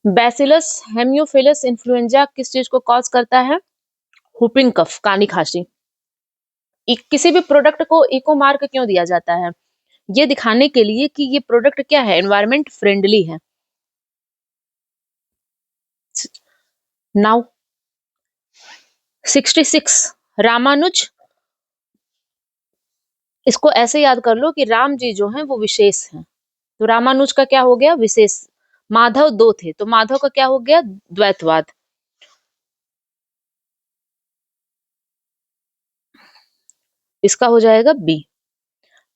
बैसिलस हेमियोफिलस इन्फ्लुएंजा किस चीज को कॉज करता है? हुपिंग कफ, कानी खांसी। किसी भी प्रोडक्ट को इको मार्क क्यों दिया जाता है? ये दिखाने के लिए कि ये प्रोडक्ट क्या है, एनवायरमेंट फ्रेंडली है। नाउ 66, रामानुज, इसको ऐसे याद कर लो कि राम जी जो हैं वो विशेष हैं, तो रामानुज का क्या हो गया? विशेष। माधव दो थे, तो माधव का क्या हो गया? द्वैतवाद। इसका हो जाएगा बी।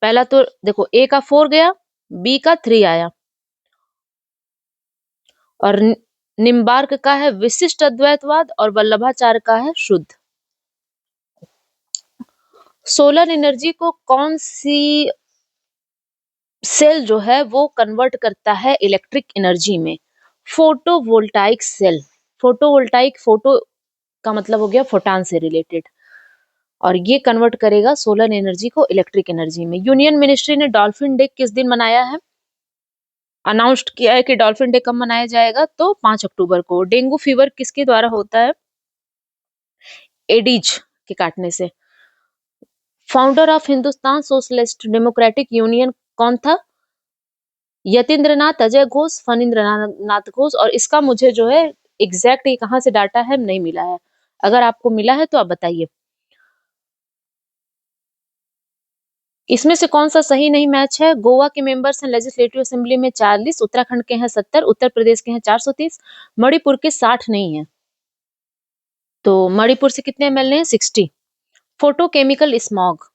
पहला तो देखो, ए का 4 गया, बी का 3 आया, और निम्बार्क का है विशिष्ट अद्वैतवाद और वल्लभाचार्य का है शुद्ध। सोलर एनर्जी को कौन सी सेल जो है वो कन्वर्ट करता है इलेक्ट्रिक एनर्जी में? Photovoltaic cell. फोटोवोल्टाइक, फोटो का मतलब हो गया फोटान से रिलेटेड, और ये कन्वर्ट करेगा सोलर एनर्जी को इलेक्ट्रिक एनर्जी में। यूनियन मिनिस्ट्री ने डॉल्फिन डे किस दिन मनाया है? अनाउंस्ड किया है कि डॉल्फिन डे कब मनाया जाएगा, तो 5 अक्टूबर को। डेंगू फीवर किसके द्वारा होता है? एडीज के काटने से। Founder of Hindustan socialist democratic union कौन था? यतीन्द्रनाथ, अजय घोष, फणींद्र नाथ घोष। और इसका मुझे जो है एग्जैक्ट ये कहाँ से डाटा है नहीं मिला है, अगर आपको मिला है तो आप बताइए। इसमें से कौन सा सही नहीं मैच है? गोवा के मेंबर्स हैं लेजिस्लेटिव असेंबली में 40, उत्तराखंड के हैं 70, उत्तर प्रदेश के हैं 430, मणिपुर के 60 नहीं है। तो मणिपुर से कितने एमएलए हैं? 60। Photochemical smog,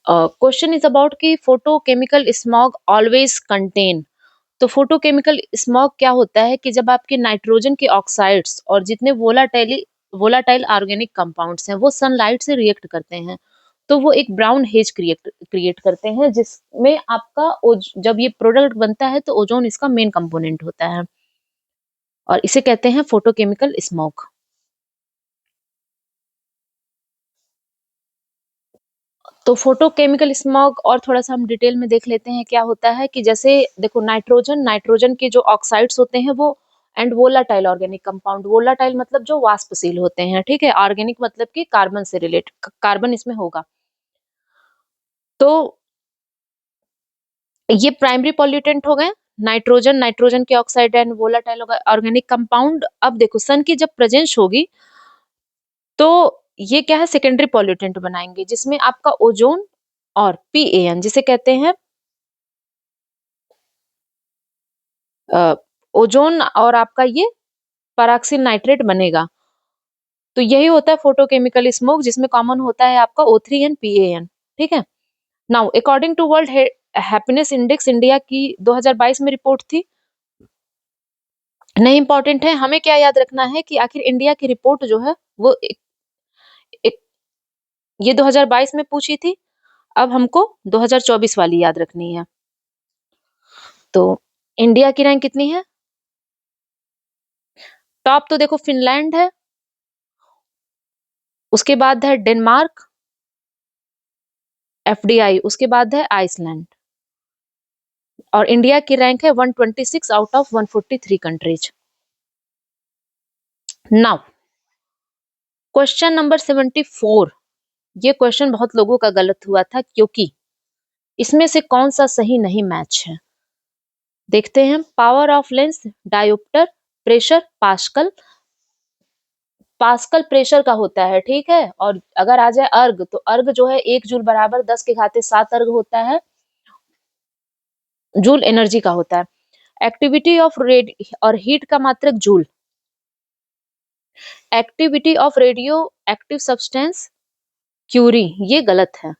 question is about कि फोटोकेमिकल स्मॉग ऑलवेज कंटेन। तो फोटोकेमिकल स्मॉग क्या होता है कि जब आपके नाइट्रोजन के ऑक्साइड्स और जितने वोलाटाइल ऑर्गेनिक कंपाउंड्स हैं वो सनलाइट से रिएक्ट करते हैं, तो वो एक ब्राउन हेज क्रिएट क्रिएट करते हैं, जिसमें आपका जब ये प्रोडक्ट बनता है तो ओजोन इसका मेन कंपोनेंट होता है, और इसे कहते हैं फोटोकेमिकल स्मॉग। तो फोटोकेमिकल स्मॉग और थोड़ा सा हम डिटेल में देख लेते हैं क्या होता है। कि जैसे देखो, नाइट्रोजन नाइट्रोजन के जो ऑक्साइड्स होते हैं वो, and volatile organic compound, volatile मतलब जो वाष्पशील होते हैं, ठीक है, ऑर्गेनिक मतलब कि कार्बन से रिलेट, कार्बन इसमें होगा। तो ये प्राइमरी पॉल्यूटेंट हो गए, नाइट्रोजन, नाइट्रोजन के oxide and volatile organic compound. अब देखो, सन की जब प्रेजेंस होगी तो ये क्या है, सेकेंडरी पॉल्यूटेंट बनाएंगे, जिसमें आपका ओजोन और पीएन जिसे कहते हैं ओजोन और आपका ये पैराक्सिल नाइट्रेट बनेगा। तो यही होता है फोटोकेमिकल स्मोक, जिसमें कॉमन होता है आपका O3 एंड PAN, ठीक है। Now according to world happiness index, India की 2022 में रिपोर्ट थी, नहीं इंपॉर्टेंट है, हमें क्या याद रखना है कि आखिर इंडिया की रिपोर्ट जो है वो एक, ये 2022 में पूछी थी, अब हमको 2024 वाली याद रखनी है। तो इंडिया की रैंक कितनी है? टॉप तो देखो फिनलैंड है, उसके बाद है डेनमार्क, FDI, उसके बाद है आइसलैंड, और इंडिया की रैंक है 126 out of 143 countries. Now question number 74, ये क्वेश्चन बहुत लोगों का गलत हुआ था, क्योंकि इसमें से कौन सा सही नहीं मैच है, देखते हैं। Power of lens, dioptre, pressure, pascal. Pascal pressure का होता है, ठीक है। और अगर आ जाए अर्ग, तो अर्ग जो है 1 जूल बराबर 10 के घाते 7 अर्ग होता है, जूल एनर्जी का होता है। एक्टिविटी ऑफ रेड और हीट का मात्रक joule. Activity of radio active substance curie, ये गलत है।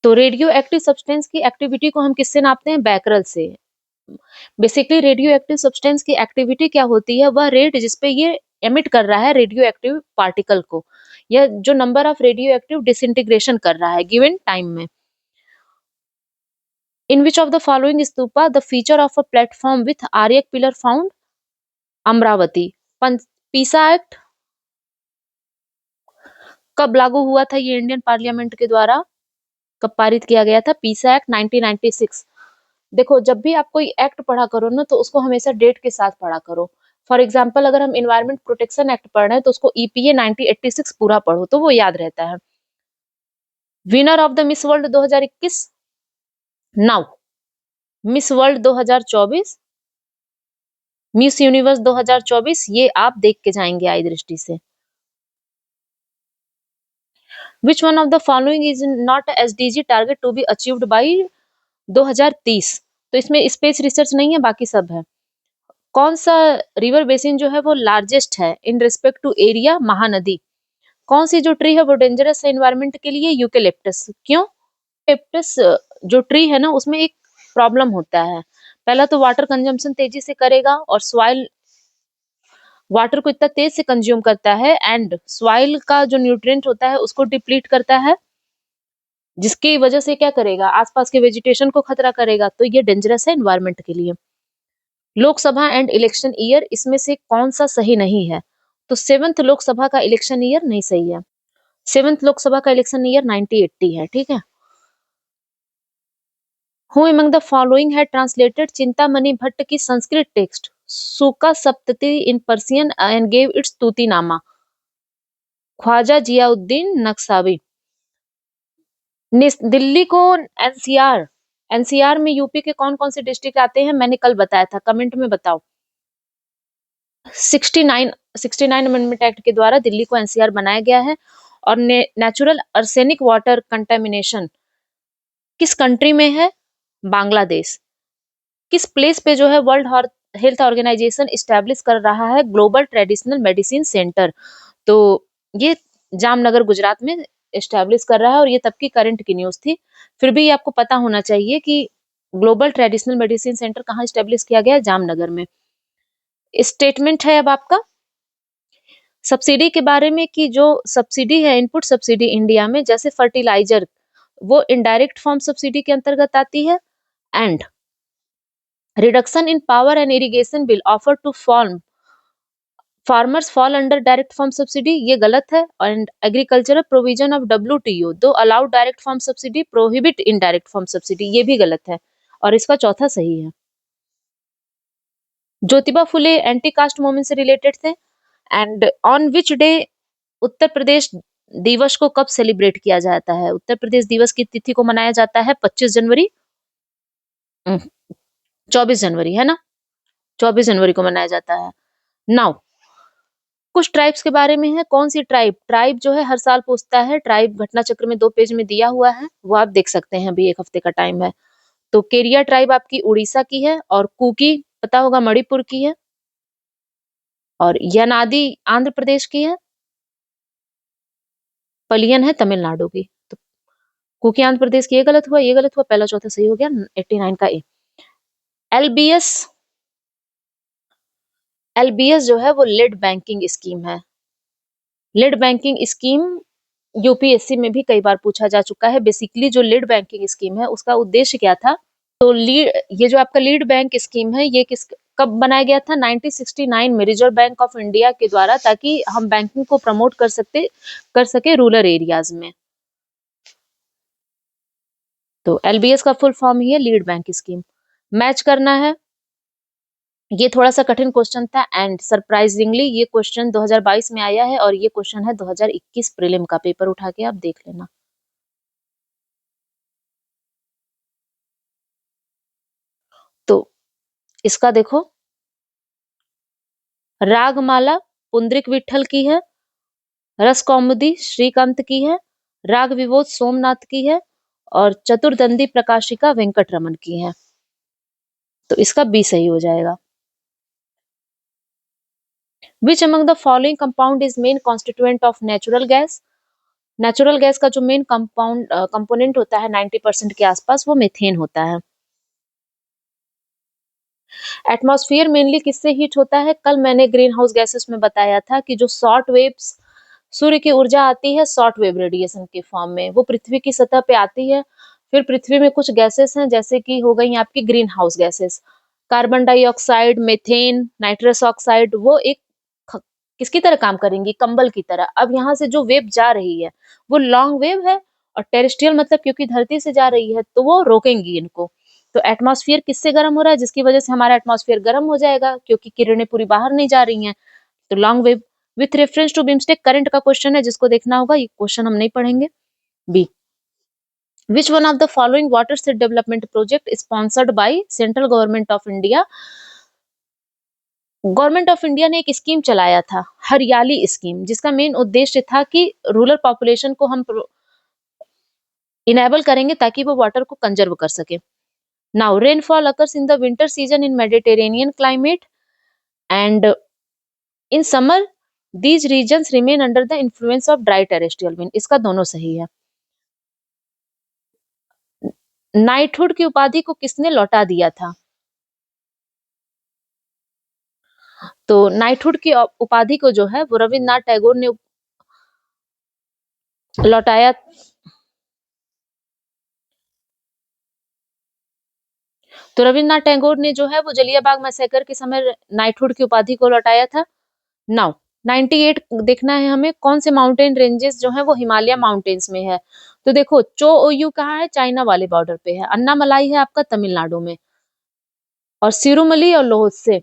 तो रेडियो एक्टिव सब्सटेंस की एक्टिविटी को हम किससे नापते हैं? बैकरल से। बेसिकली रेडियो एक्टिव सब्सटेंस की एक्टिविटी क्या होती है? वह रेट जिसपे ये एमिट कर रहा है रेडियो एक्टिव पार्टिकल को, या जो number of radio active disintegration कर रहा है गिवन टाइम में। In which of the following stupa the feature of a platform with ayaka pillar found? Amaravati. PESA act कब लागू हुआ था? ये इंडियन पार्लियामेंट के द्वारा कब पारित किया गया था? पीसा एक्ट 1996। देखो, जब भी आप कोई एक्ट पढ़ा करो ना, तो उसको हमेशा डेट के साथ पढ़ा करो। फॉर एग्जाम्पल, अगर हम इन्वायरमेंट प्रोटेक्शन एक्ट पढ़ रहे हैं तो उसको EPA 1986 पूरा पढ़ो, तो वो याद रहता है। Winner of the Miss World 2021। Now Miss World 2024, Miss Universe 2024, ये आप देख के जाएंगे आई दृष्टि से। Which one of the following is not SDG target to be achieved by 2030? तो इसमें स्पेस रिसर्च नहीं है, बाकी सब है। कौन सा रिवर बेसिन जो है वो लार्जेस्ट है in respect to area? Mahanadi. कौन सी जो ट्री है वो डेंजरस है एनवायरमेंट के लिए? यूकेलिप्टस। क्यों? यूकेलिप्टस जो ट्री है ना, उसमें एक प्रॉब्लम होता है। पहला तो वाटर कंजम्पशन तेजी से करेगा, और सॉइल वाटर को इतना तेज से कंज्यूम करता है, एंड सॉइल का जो न्यूट्रिएंट होता है उसको डिप्लीट करता है, जिसकी वजह से क्या करेगा? आसपास के वेजिटेशन को खतरा करेगा। तो ये डेंजरस है एनवायरमेंट के लिए। लोकसभा एंड इलेक्शन ईयर, इसमें से कौन सा सही नहीं है? तो 7th लोकसभा का इलेक्शन ईयर नहीं सही है। 7th लोकसभा का इलेक्शन ईयर 1980 है, ठीक है। Who among the following had translated Chintamani Bhatt की Sanskrit text Shuka Saptati in Persian and gave its Tutinama? Khwaja Ziauddin Nakhshabi. Delhi को एनसीआर, एनसीआर में यूपी के कौन कौन से डिस्ट्रिक्ट आते हैं, मैंने कल बताया था, कमेंट में बताओ। 69 अमेंडमेंट एक्ट के द्वारा दिल्ली को एनसीआर बनाया गया है। और नेचुरल अर्सेनिक वाटर कंटेमिनेशन किस कंट्री में है? बांग्लादेश। किस प्लेस पे जो है वर्ल्ड हेल्थ ऑर्गेनाइजेशन इस्टेब्लिश कर रहा है ग्लोबल ट्रेडिशनल मेडिसिन सेंटर? तो ये जामनगर गुजरात में इस्टेब्लिश कर रहा है, और ये तब की करंट की न्यूज थी। फिर भी आपको पता होना चाहिए कि ग्लोबल ट्रेडिशनल मेडिसिन सेंटर कहाँ इस्टेब्लिश किया गया है? जामनगर में। स्टेटमेंट है अब आपका सब्सिडी के बारे में, कि जो सब्सिडी है, इनपुट सब्सिडी इंडिया में, जैसे फर्टिलाइजर, वो इनडायरेक्ट फॉर्म सब्सिडी के अंतर्गत आती है। And reduction in power and irrigation bill offer to farmers fall under direct farm subsidy, ये गलत है। And agricultural provision of WTO do allow direct farm subsidy prohibit indirect farm subsidy, ये भी गलत है। और इसका चौथा सही है। Jyotiba Phule anti caste movement से रिलेटेड थे। And on which day Uttar Pradesh दिवस को कब सेलिब्रेट किया जाता है? उत्तर प्रदेश दिवस की तिथि को मनाया जाता है 25 जनवरी, 24 जनवरी है ना, 24 जनवरी को मनाया जाता है। नाउ कुछ ट्राइब्स के बारे में है। कौन सी ट्राइब? ट्राइब जो है हर साल पूछता है, ट्राइब घटना चक्र में 2 पेज में दिया हुआ है, वो आप देख सकते हैं, अभी 1 हफ्ते का टाइम है। तो केरिया ट्राइब आपकी उड़ीसा की है, और कुकी पता होगा मणिपुर की है, और यनादी आंध्र प्रदेश की है, पलियन है तमिलनाडु की। तो कुकी आंध्र प्रदेश की, ये गलत हुआ, ये गलत हुआ, पहला चौथा सही हो गया। 89 का ए। एलबीएस, एलबीएस जो है वो लीड बैंकिंग स्कीम है। लीड बैंकिंग स्कीम यूपीएससी में भी कई बार पूछा जा चुका है। बेसिकली जो लीड बैंकिंग स्कीम है उसका उद्देश्य क्या था? तो लीड, ये जो आपका लीड बैंक स्कीम है, ये किस कब बनाया गया था? 1969 में रिजर्व बैंक ऑफ इंडिया के द्वारा, ताकि हम बैंकिंग को प्रमोट कर सके रूरल एरियाज में। तो एलबीएस का फुल फॉर्म ही है लीड बैंक स्कीम। मैच करना है, ये थोड़ा सा कठिन क्वेश्चन था, एंड सरप्राइजिंगली ये क्वेश्चन 2022 में आया है, और ये क्वेश्चन है 2021 प्रीलिम का। पेपर उठा के आप देख लेना। तो इसका देखो, रागमाला पुंडरीक विठल की है, रस कौमुदी श्रीकांत की है, राग विभोज सोमनाथ की है, और चतुर्दंडी प्रकाशिका वेंकट रमन की है। तो इसका बी सही हो जाएगा। विच among the following compound is main constituent of natural gas? Natural gas का जो मेन कंपोनेंट होता है 90% के आसपास, वो मीथेन होता है। एटमॉस्फेयर मेनली किससे हीट होता है? कल मैंने ग्रीन हाउस गैसेस में बताया था कि जो शॉर्ट वेव्स सूर्य की ऊर्जा आती है शॉर्ट वेव रेडिएशन के फॉर्म में, वो पृथ्वी की सतह पे आती है। फिर पृथ्वी में कुछ गैसेस हैं, जैसे कि हो गई आपकी green house gases, carbon dioxide, methane, nitrous oxide, वो एक किसकी तरह काम करेंगी? कंबल की तरह। अब यहाँ से जो वेव जा रही है वो लॉन्ग वेव है, और टेरेस्ट्रियल मतलब क्योंकि धरती से जा रही है तो वो रोकेंगी इनको। तो एटमॉस्फेयर किससे गर्म हो रहा है? जिसकी वजह से हमारा एटमॉस्फेयर गर्म हो जाएगा, क्योंकि किरणें पूरी बाहर नहीं जा रही हैं। तो long wave. With reference to BIMSTEC current का क्वेश्चन है, जिसको देखना होगा, ये क्वेश्चन हम नहीं पढ़ेंगे। B, which one of the following watershed development project sponsored by central government of India? Government of India ने एक स्कीम चलाया था, हरियाली स्कीम, जिसका मेन उद्देश्य था कि रूरल पॉपुलेशन को हम इनेबल करेंगे ताकि वो वाटर को कंजर्व कर सके। Now rainfall occurs in the winter season in Mediterranean climate, and in summer these regions remain under the influence of dry terrestrial wind. इसका दोनों सही है। नाइटहुड की उपाधि को किसने लौटा दिया था? तो नाइटहुड की उपाधि को जो है वो रविन्द्रनाथ टैगोर ने लौटाया। तो रविन्द्रनाथ टैगोर ने जो है वो जलिया बाग मैसेकर के समय नाइटहुड की उपाधि को लौटाया था। नाउ 98 देखना है हमें, कौन से माउंटेन रेंजेस जो है वो हिमालय माउंटेन्स में है। तो देखो चो ओयू कहाँ है, चाइना वाले बॉर्डर पे है। अन्नामलाई है आपका तमिलनाडु में, और सिरुमली और लोहसे।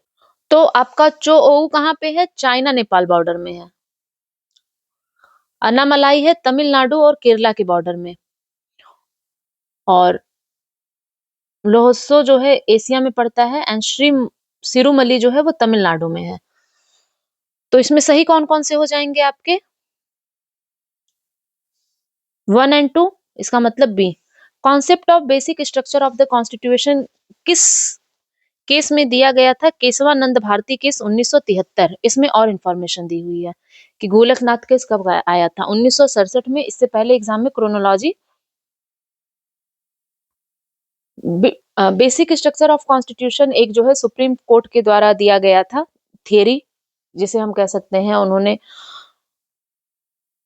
तो आपका चो ओऊ कहाँ पे है, चाइना नेपाल बॉर्डर में है। अन्नामलाई है तमिलनाडु और केरला के बॉर्डर में, और लोहसो जो है एशिया में पड़ता है, एंड श्री सिरुमली जो है वो तमिलनाडु में है। तो इसमें सही कौन कौन से हो जाएंगे आपके, 1 एंड 2, इसका मतलब B. Concept of basic structure of the constitution किस केस में दिया गया था, केशवानंद भारती केस 1973। इसमें और इंफॉर्मेशन दी हुई है कि गोलकनाथ केस कब आया था, 1967 में। इससे पहले एग्जाम में chronology. Basic structure of constitution एक जो है सुप्रीम कोर्ट के द्वारा दिया गया था, थियरी जिसे हम कह सकते हैं उन्होंने,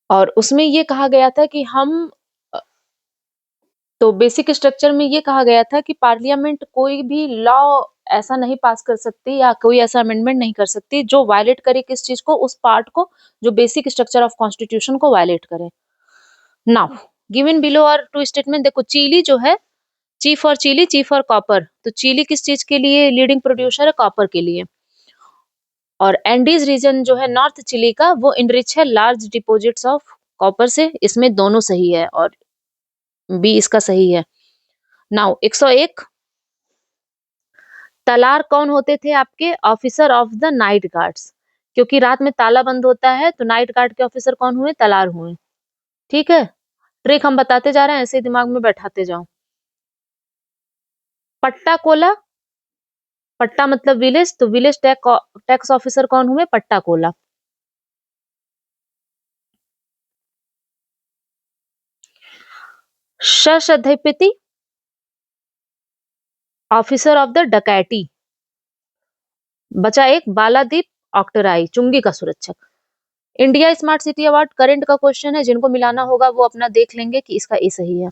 और उसमें ये कहा गया था कि हम, तो बेसिक स्ट्रक्चर में ये कहा गया था कि पार्लियामेंट कोई भी लॉ ऐसा नहीं पास कर सकती या कोई ऐसा अमेंडमेंट नहीं कर सकती जो वायलेट करे किस चीज को, उस पार्ट को जो बेसिक स्ट्रक्चर ऑफ कॉन्स्टिट्यूशन को वायलेट करे। Now given below are two statement. देखो चिली जो है, chi for Chile, chi for copper, तो चिली किस चीज के लिए लीडिंग प्रोड्यूसर है, कॉपर के लिए। और एंडीज रीजन जो है नॉर्थ चिली का, वो इनरिच है लार्ज डिपॉजिट्स ऑफ कॉपर से। इसमें दोनों सही है और बी इसका सही है। नाउ 101, तलार कौन होते थे आपके, officer of the night guards. क्योंकि रात में ताला बंद होता है तो नाइट गार्ड के ऑफिसर कौन हुए, तलार हुए। ठीक है, ट्रिक हम बताते जा रहे हैं, ऐसे दिमाग में बैठाते जाओ। पट्टा कोला, पट्टा मतलब विलेज, तो विलेज टैक्स ऑफिसर कौन हुए, पट्टा कोला। सशधिपति, ऑफिसर ऑफ द डकैती। बचा एक, बालादीप ऑक्टराई, चुंगी का सुरक्षक। India smart city award current का क्वेश्चन है, जिनको मिलाना होगा वो अपना देख लेंगे कि इसका ए सही है,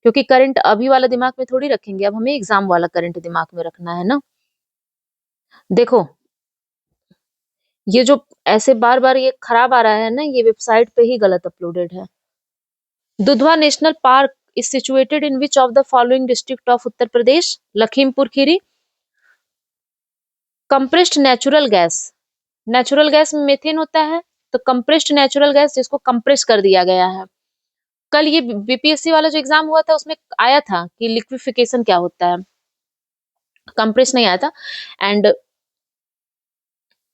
क्योंकि करंट अभी वाला दिमाग में थोड़ी रखेंगे, अब हमें एग्जाम वाला करंट दिमाग में रखना है ना। देखो ये जो ऐसे बार बार ये खराब आ रहा है ना, ये वेबसाइट पे ही गलत अपलोडेड है। Dudhwa national park is situated in which of the following district of Uttar Pradesh, Lakhimpur Kheri. Compressed natural gas में मेथेन होता है, तो कंप्रेस्ड नेचुरल गैस जिसको कंप्रेस कर दिया गया है। कल ये बीपीएससी वाला जो एग्जाम हुआ था उसमें आया था कि लिक्विफिकेशन क्या होता है, कंप्रेस नहीं आया था। एंड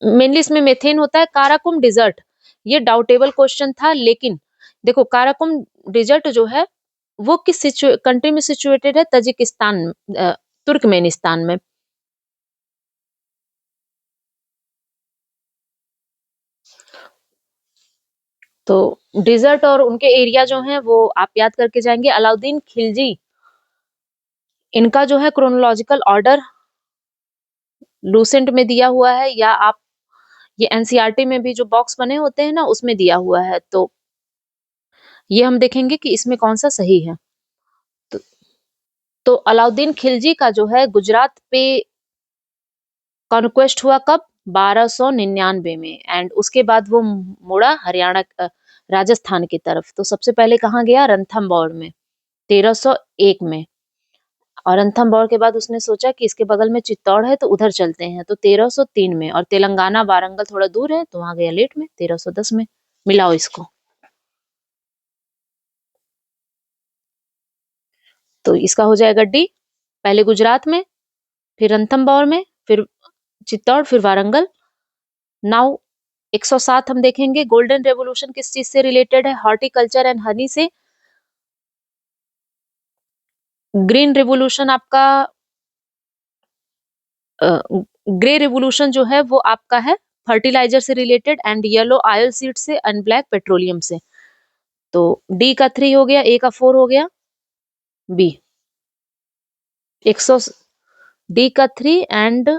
मेनली इसमें मेथेन होता है। काराकुम डिजर्ट, ये डाउटेबल क्वेश्चन था, लेकिन देखो काराकुम डिजर्ट जो है वो किस कंट्री में सिचुएटेड है, तजिकिस्तान, तुर्कमेनिस्तान में। तो डिजर्ट और उनके एरिया जो हैं वो आप याद करके जाएंगे। अलाउद्दीन खिलजी, इनका जो है क्रोनोलॉजिकल ऑर्डर लूसेंट में दिया हुआ है, या आप ये एनसीईआरटी में भी जो बॉक्स बने होते हैं ना उसमें दिया हुआ है। तो ये हम देखेंगे कि इसमें कौन सा सही है। तो अलाउद्दीन खिलजी का जो है गुजरात पे कॉन्क्वेस्ट हुआ कब, 1299 में, एंड उसके बाद वो मुड़ा हरियाणा, राजस्थान की तरफ। तो सबसे पहले कहाँ गया, रणथंभौर में 1301 में। और रणथंभौर के बाद उसने सोचा कि इसके बगल में चित्तौड़ है तो उधर चलते हैं, तो 1303 में। और तेलंगाना वारंगल थोड़ा दूर है तो वहां गया लेट में, 1310 में। मिलाओ इसको, तो इसका हो जाएगा डी। पहले गुजरात में, फिर रणथंभौर में, फिर चित्तौड़, फिर वारंगल। नाउ 107 हम देखेंगे, गोल्डन रेवोल्यूशन किस चीज से रिलेटेड है, हॉर्टिकल्चर एंड हनी से। ग्रीन रेवोल्यूशन आपका, ग्रे रेवोल्यूशन जो है वो आपका है फर्टिलाइजर से related, and yellow oil seed से, एंड ब्लैक पेट्रोलियम से। तो डी का 3 हो गया, ए का 4 हो गया, बी 100, डी का 3 एंड,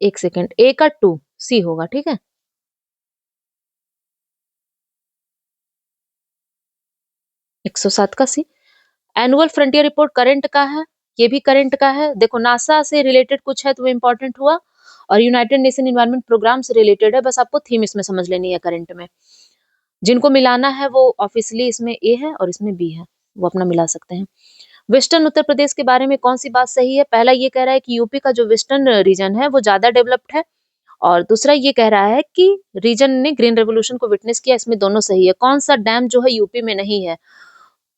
एक सेकेंड, ए का 2, सी होगा, ठीक है। 107 का सी। एनुअल फ्रंटियर रिपोर्ट करंट का है, ये भी करंट का है। देखो नासा से रिलेटेड कुछ है तो वो इम्पोर्टेंट हुआ, और यूनाइटेड नेशन एनवायरनमेंट प्रोग्राम से रिलेटेड है। बस आपको थीम इसमें समझ लेनी है करंट में। जिनको मिलाना है वो ऑब्वियसली इसमें ए है और इसमें बी है, वो अपना मिला सकते हैं। वेस्टर्न उत्तर प्रदेश के बारे में कौन सी बात सही है? पहला ये कह रहा है कि यूपी का जो वेस्टर्न रीजन है वो ज्यादा डेवलप्ड है, और दूसरा ये कह रहा है कि रीजन ने ग्रीन रेवोल्यूशन को विटनेस किया। इसमें दोनों सही है। कौन सा डैम जो है यूपी में नहीं है?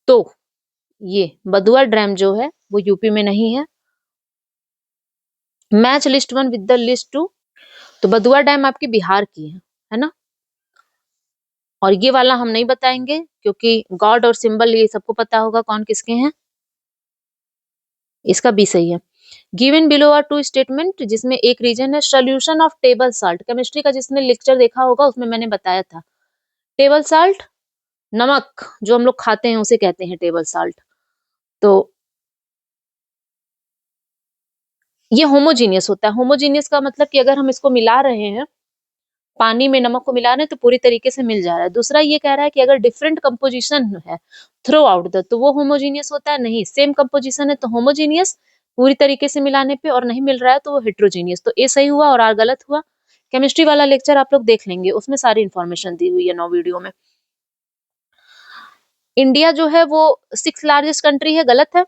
तो ये बदुआ डैम जो है वो यूपी में नहीं है। Match list one with the list two. तो बदुआ डैम आपकी बिहार की है ना। और ये वाला हम नहीं बताएंगे क्योंकि गॉड और सिंबल ये सबको पता होगा कौन किसके हैं। इसका बी सही है। Given below are two statement, जिसमें एक रीजन है solution of table salt. Chemistry का जिसने लेक्चर देखा होगा उसमें मैंने बताया था। टेबल साल्ट नमक जो हम लोग खाते हैं उसे कहते हैं टेबल साल्ट। तो ये होमोजीनियस होता है। होमोजीनियस का मतलब कि अगर हम इसको मिला रहे हैं, पानी में नमक को मिला रहे हैं तो पूरी तरीके से मिल जा रहा है। दूसरा ये कह रहा है कि अगर डिफरेंट कंपोजिशन है थ्रू आउट द, तो वो होमोजीनियस होता है। नहीं, सेम कंपोजिशन है तो होमोजीनियस पूरी तरीके से मिलाने पे, और नहीं मिल रहा है तो वो हेट्रोजीनियस। तो ए सही हुआ और आर गलत हुआ। केमिस्ट्री वाला लेक्चर आप लोग देख लेंगे, उसमें सारी इन्फॉर्मेशन दी हुई है 9 वीडियो में। इंडिया जो है वो 6th लार्जेस्ट कंट्री है, गलत है।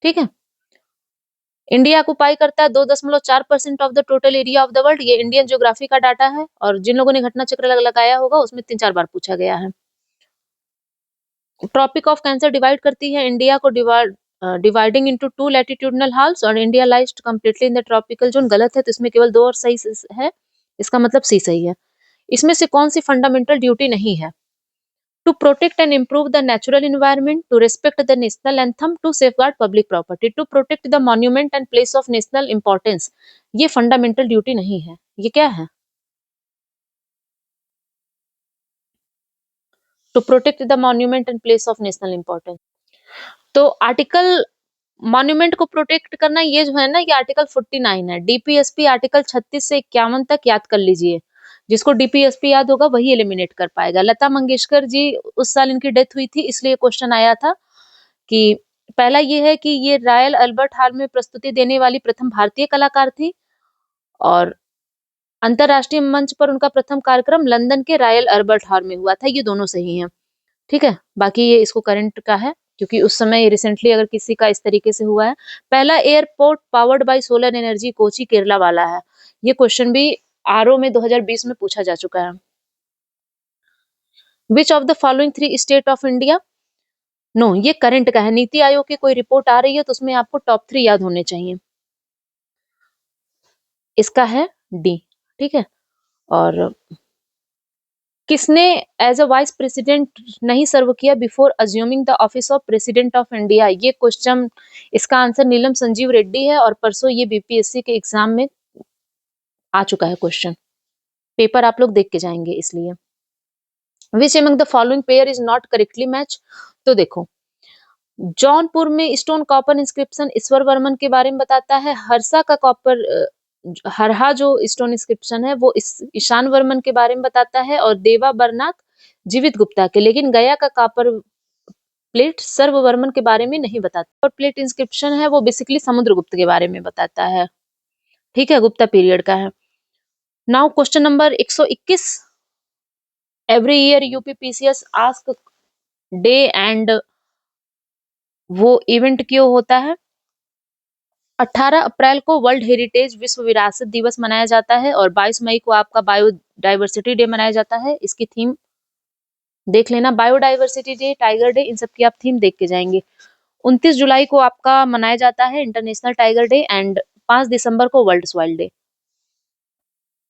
ठीक है। इंडिया ऑक्युपाई करता है 2.4% of the total area of the world. ये इंडियन ज्योग्राफी का डाटा है, और जिन लोगों ने घटना चक्र लगाया होगा उसमें 3-4 बार पूछा गया है। ट्रॉपिक ऑफ कैंसर डिवाइड करती है इंडिया को, डिवाइडिंग इनटू 2 लैटिट्यूडनल हाल्स, और India lies completely in the tropical zone. गलत है, तो इसमें केवल 2 और सही है। इसका मतलब सी सही है। इसमें से कौन सी फंडामेंटल ड्यूटी नहीं है? To protect and improve the natural environment, to respect the national anthem, to safeguard public property, to protect the monument and place of national importance. ये फंडामेंटल ड्यूटी नहीं है। ये क्या है? To protect the monument and place of national importance. तो article monument को protect करना ये जो है ना, ये आर्टिकल 49 है। डीपीएसपी आर्टिकल 36 से 51 तक याद कर लीजिए। जिसको डीपीएसपी याद होगा वही एलिमिनेट कर पाएगा। लता मंगेशकर जी उस साल इनकी डेथ हुई थी, इसलिए क्वेश्चन आया था कि पहला ये है कि ये रॉयल अल्बर्ट हॉल में प्रस्तुति देने वाली प्रथम भारतीय कलाकार थी, और अंतरराष्ट्रीय मंच पर उनका प्रथम कार्यक्रम लंदन के रॉयल अल्बर्ट हॉल में हुआ था। ये दोनों सही हैं। ठीक है। बाकी ये इसको करंट का है क्योंकि उस समय रिसेंटली अगर किसी का इस तरीके से हुआ है। पहला airport powered by solar energy Kochi Kerala वाला है। ये क्वेश्चन भी आरओ में 2020 में पूछा जा चुका है। Which of the following 3 state of India. No, ये करंट का है। नीति आयोग की कोई रिपोर्ट आ रही है तो उसमें आपको टॉप 3 याद होने चाहिए। इसका है डी। ठीक है। और किसने एज अ वाइस प्रेसिडेंट नहीं सर्व किया before assuming the office of president of India. ये क्वेश्चन, इसका आंसर नीलम संजीव रेड्डी है, और परसों ये बीपीएससी के एग्जाम में आ चुका है क्वेश्चन। पेपर आप लोग देख के जाएंगे इसलिए। Which among the following pair is not correctly match. तो देखो, जौनपुर में स्टोन कॉपर इंस्क्रिप्शन ईश्वर वर्मन के बारे में बताता है। हरसा का कॉपर हरहा जो स्टोन इंस्क्रिप्शन है वो ईशान वर्मन के बारे में बताता है, और देवा बरनाथ जीवित गुप्ता के। लेकिन गया का कॉपर प्लेट सर्ववर्मन के बारे में नहीं बताता। और प्लेट इंस्क्रिप्शन है वो बेसिकली समुद्रगुप्त के बारे में बताता है। ठीक है, गुप्ता पीरियड का है। Now question number 121। Every year UPPCS ask day and वो इवेंट क्यों होता है? 18 अप्रैल को वर्ल्ड हेरिटेज विश्व विरासत दिवस मनाया जाता है, और 22 मई को आपका बायोडाइवर्सिटी डे मनाया जाता है। इसकी थीम देख लेना, बायोडाइवर्सिटी डे, टाइगर डे, इन सब की आप थीम देख के जाएंगे। 29 जुलाई को आपका मनाया जाता है इंटरनेशनल टाइगर डे, एंड 5 दिसंबर को world soil day.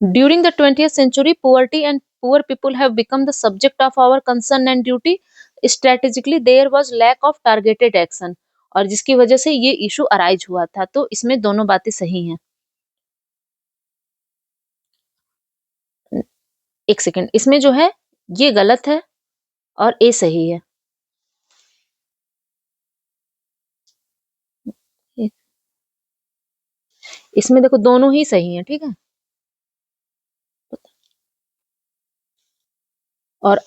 During the 20th century, poverty and poor people have become the subject of our concern and duty. Strategically, there was lack of targeted action, और जिसकी वजह से ये issue arise हुआ था। तो इसमें दोनों बातें सही हैं। एक सेकेंड, इसमें जो है ये गलत है और ए सही है। इसमें देखो दोनों ही सही हैं। ठीक है। और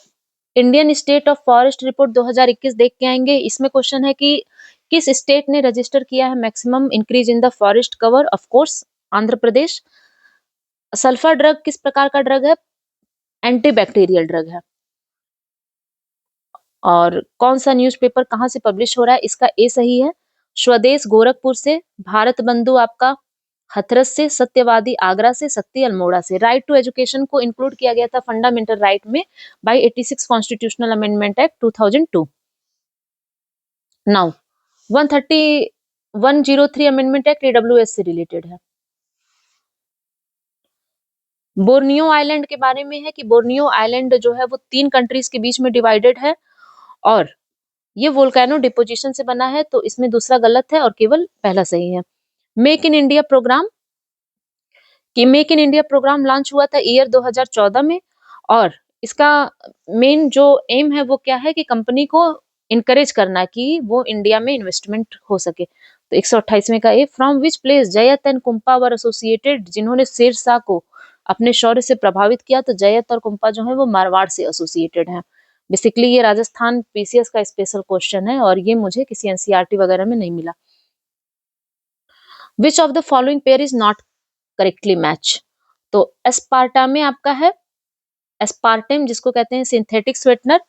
Indian state of forest report 2021 देख के आएंगे। इसमें क्वेश्चन है कि किस स्टेट ने रजिस्टर किया है maximum increase in the forest cover? Of course Andhra Pradesh. Sulphur drug किस प्रकार का ड्रग है? एंटीबैक्टीरियल ड्रग है। और कौन सा न्यूज़पेपर कहाँ से पब्लिश हो रहा है? इसका ए सही है। स्वदेश गोरखपुर से, भारत बंधु आपका हथरस से, सत्यवादी आगरा से, शक्ति अल्मोड़ा से। राइट टू एजुकेशन को इंक्लूड किया गया था फंडामेंटल राइट में by 86 constitutional amendment act 2002। Now 103 amendment act EWS से रिलेटेड है। बोर्नियो आइलैंड के बारे में है कि बोर्नियो आइलैंड जो है वो 3 कंट्रीज के बीच में डिवाइडेड है और ये वोल्केनो डिपोजिशन से बना है, तो इसमें दूसरा गलत है और केवल पहला सही है। Make in India programme make in India programme launch हुआ था ईयर 2014 में और इसका मेन जो एम है वो क्या है कि कंपनी को इनकरेज करना कि वो इंडिया में इन्वेस्टमेंट हो सके। तो 128वें का ए, from which place Jayant and कुंपा were associated? जिन्होंने शेरशाह को अपने शौर्य से प्रभावित किया, तो जयत और कुंपा जो है वो मारवाड़ से एसोसिएटेड है। बेसिकली ये राजस्थान पीसीएस का स्पेशल क्वेश्चन है और ये मुझे किसी एनसीईआरटी वगैरह में नहीं मिला। Which of the following pair is not correctly match? तो एस्पार्टामे आपका है एस्पार्टेम, जिसको कहते हैं synthetic sweetener.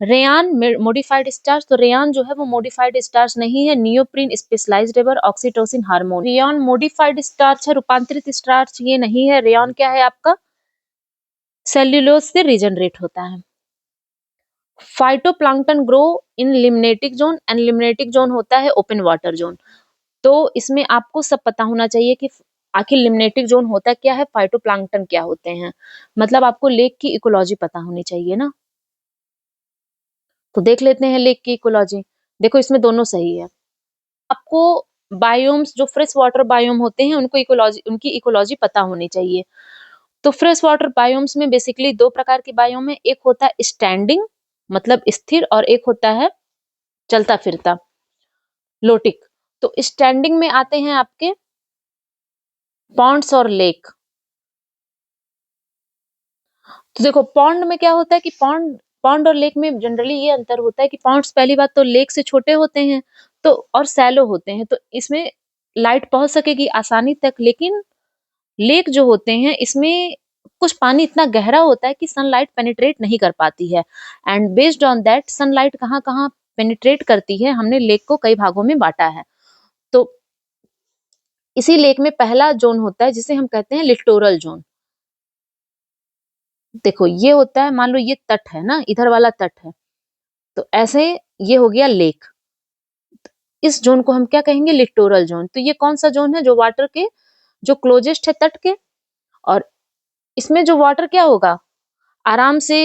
Rayon modified starch, तो रेयान जो है वो मॉडिफाइड स्टार्च नहीं है। Neoprene specialised rubber, oxytocin hormone. Rayon modified starch है, रूपांतरित स्टार्च ये नहीं है। रेयान क्या है आपका? सेल्यूलोज से रीजनरेट होता है। Phytoplankton grow in limnetic zone and limnetic zone होता है ओपन वाटर जोन। तो इसमें आपको सब पता होना चाहिए कि आखिर लिम्नेटिक जोन होता क्या है, फाइटोप्लैंक्टन क्या होते हैं, मतलब आपको लेक की इकोलॉजी पता होनी चाहिए ना। तो देख लेते हैं लेक की इकोलॉजी। देखो इसमें दोनों सही है। आपको बायोम्स जो फ्रेश वाटर बायोम होते हैं उनकी इकोलॉजी पता होनी चाहिए। तो फ्रेश वाटर बायोम्स में बेसिकली 2 प्रकार के बायोम है, एक होता है स्टैंडिंग मतलब स्थिर और एक होता है चलता फिरता लोटिक। तो स्टैंडिंग में आते हैं आपके पॉन्ड्स और लेक। तो देखो पॉन्ड में क्या होता है कि पॉन्ड पॉन्ड और लेक में जनरली ये अंतर होता है कि पॉन्ड्स पहली बात तो लेक से छोटे होते हैं तो और सैलो होते हैं, तो इसमें लाइट पहुंच सकेगी आसानी तक। लेकिन लेक जो होते हैं इसमें कुछ पानी इतना गहरा होता है कि सनलाइट पेनिट्रेट नहीं कर पाती है and based on that sunlight कहाँ कहाँ पेनिट्रेट करती है, हमने लेक को कई भागों में बांटा है। तो इसी लेक में पहला जोन होता है जिसे हम कहते हैं लिटोरल जोन। देखो ये होता है, मान लो ये तट है ना, इधर वाला तट है, तो ऐसे ये हो गया लेक। इस जोन को हम क्या कहेंगे? Littoral zone. तो ये कौन सा जोन है? जो वाटर के जो क्लोजेस्ट है तट के, और इसमें जो वाटर क्या होगा, आराम से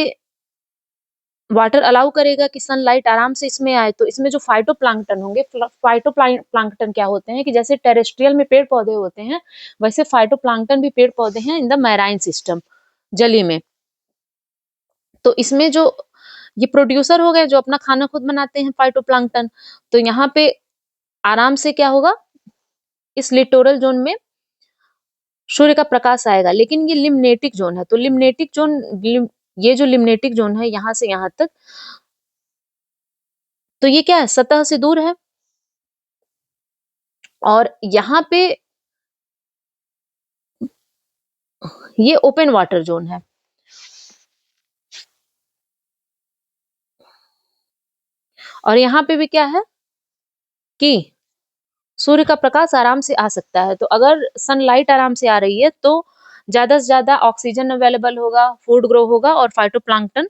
वाटर अलाउ करेगा कि सनलाइट आराम से इसमें आए। तो इसमें जो फाइटोप्लैंक्टन होंगे, फाइटोप्लैंक्टन क्या होते हैं कि जैसे टेरेस्ट्रियल में पेड़ पौधे होते हैं वैसे फाइटोप्लैंक्टन भी पेड़ पौधे हैं इन द मैराइन सिस्टम, जली में। तो इसमें जो ये प्रोड्यूसर हो गए जो अपना खाना खुद बनाते हैं फाइटोप्लैंक्टन, तो यहाँ पे आराम से क्या होगा, इस लिटोरल जोन में सूर्य का प्रकाश आएगा। लेकिन ये लिम्नेटिक जोन है, तो ये जो लिम्नेटिक जोन है यहाँ से यहाँ तक, तो ये क्या है, सतह से दूर है और यहाँ पे ये ओपन वाटर जोन है। और यहाँ पे भी क्या है कि सूर्य का प्रकाश आराम से आ सकता है। तो अगर सनलाइट आराम से आ रही है तो ज्यादा से ज्यादा ऑक्सीजन अवेलेबल होगा, फूड ग्रो होगा और फाइटोप्लैंक्टन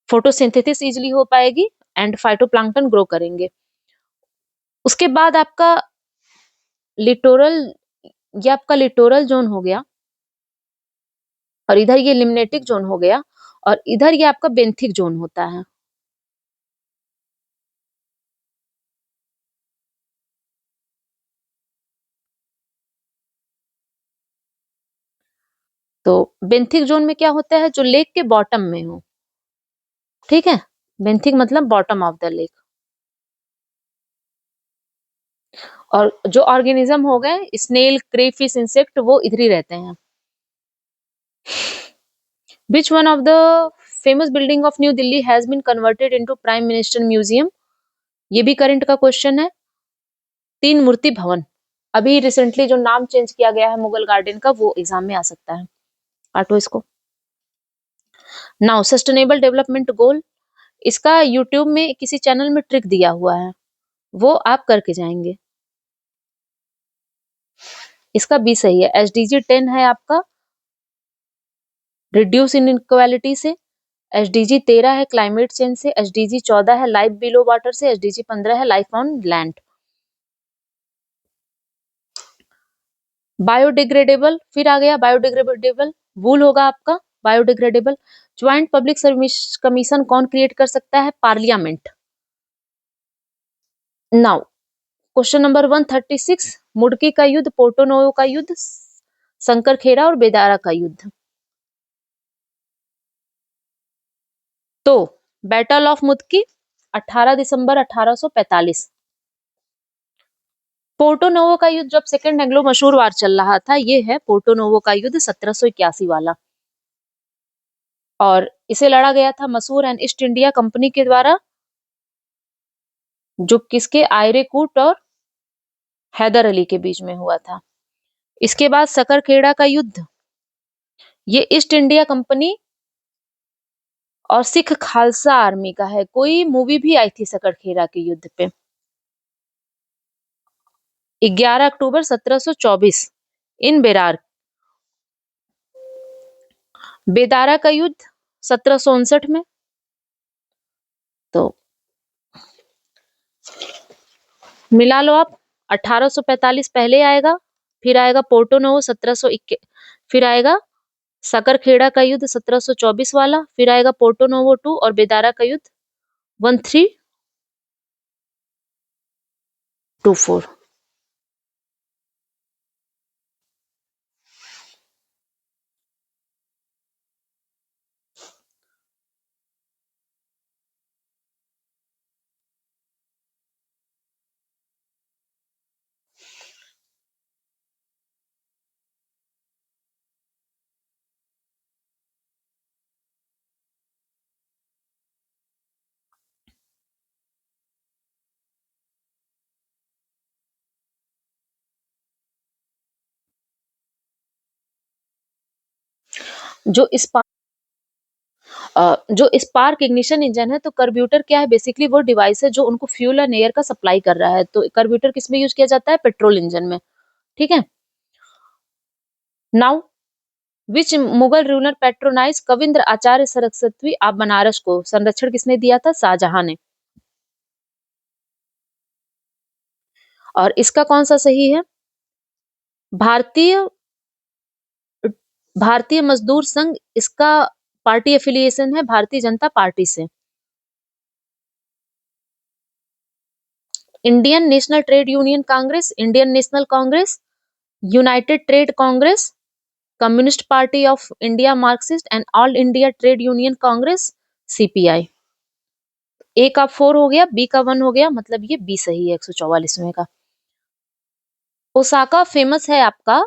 फोटोसिंथेसिस इजिली हो पाएगी एंड फाइटोप्लैंक्टन ग्रो करेंगे। उसके बाद आपका लिटोरल, ये आपका लिटोरल जोन हो गया और इधर ये लिम्नेटिक जोन हो गया और इधर ये आपका बेंथिक जोन होता है। तो बेंथिक जोन में क्या होता है, जो लेक के बॉटम में हो, ठीक है, बेंथिक मतलब बॉटम ऑफ द लेक। और जो ऑर्गेनिज्म हो गए स्नेल, क्रेफिश, इंसेक्ट, वो इधर ही रहते हैं। Which one of the famous building of New Delhi has been converted into Prime Minister Museum? ये भी करंट का क्वेश्चन है। तीन मूर्ति भवन, अभी रिसेंटली जो नाम चेंज किया गया है मुगल गार्डन का, वो एग्जाम में आ सकता है। काटो इसको। नाउ सस्टेनेबल डेवलपमेंट गोल, इसका यूट्यूब में किसी चैनल में ट्रिक दिया हुआ है, वो आप करके जाएंगे। इसका बी सही है। एसडीजी 10 है आपका रिड्यूस इन इनक्वालिटी से, एसडीजी 13 है क्लाइमेट चेंज से, एसडीजी 14 है लाइफ बिलो वाटर से, एसडीजी 15 है लाइफ ऑन लैंड। बायोडिग्रेडेबल, फिर आ गया बायोडिग्रेडेबल, वूल होगा आपका biodegradable. Joint public service commission कौन क्रिएट कर सकता है? पार्लियामेंट। नाउ क्वेश्चन नंबर 136, मुड़की का युद्ध, पोर्टोनोवो का युद्ध, शंकरखेड़ा और बेदारा का युद्ध। तो बैटल ऑफ मुदकी 18 दिसंबर 1845। पोर्टोनोवो का युद्ध, जब सेकेंड एंग्लो मशहूर वार चल रहा था, ये है पोर्टोनोवो का युद्ध 1781 वाला, और इसे लड़ा गया था मसूर एंड ईस्ट इंडिया कंपनी के द्वारा, जो किसके, आयरे कूट और हैदर अली के बीच में हुआ था। इसके बाद सकरखेड़ा का युद्ध, ये ईस्ट इंडिया कंपनी और सिख खालसा आर्मी का है। कोई मूवी भी आई थी सकरखेड़ा के युद्ध पे। 11 अक्टूबर 1724 इन बेरार। बेदारा का युद्ध 1759 में। तो मिला लो आप, 1845 पहले आएगा, फिर आएगा पोर्टोनोवो 1721, फिर आएगा सकरखेड़ा का युद्ध 1724 वाला, फिर आएगा पोर्टोनोवो 2 और बेदारा का युद्ध 1324। जो जो स्पार्क इग्निशन इंजन है, तो कार्ब्यूरेटर क्या है? बेसिकली वो डिवाइस है जो उनको फ्यूल एंड एयर का सप्लाई कर रहा है। तो कार्ब्यूरेटर किस में यूज किया जाता है? पेट्रोल इंजन में। ठीक है। Now which Mughal ruler patronise Kavindra Acharya Saraswati आप बनारस को? संरक्षण किसने दिया था? शाहजहां ने। और इसका कौन सा सही है? भारतीय भारतीय मजदूर संघ, इसका पार्टी एफिलिएशन है भारतीय जनता पार्टी से। Indian national trade union Congress, Indian national Congress, united trade Congress, communist party of India Marxist and all India trade union Congress, CPI. A का 4 हो गया, बी का 1 हो गया, मतलब ये बी सही है 144वें का। ओसाका फेमस है आपका,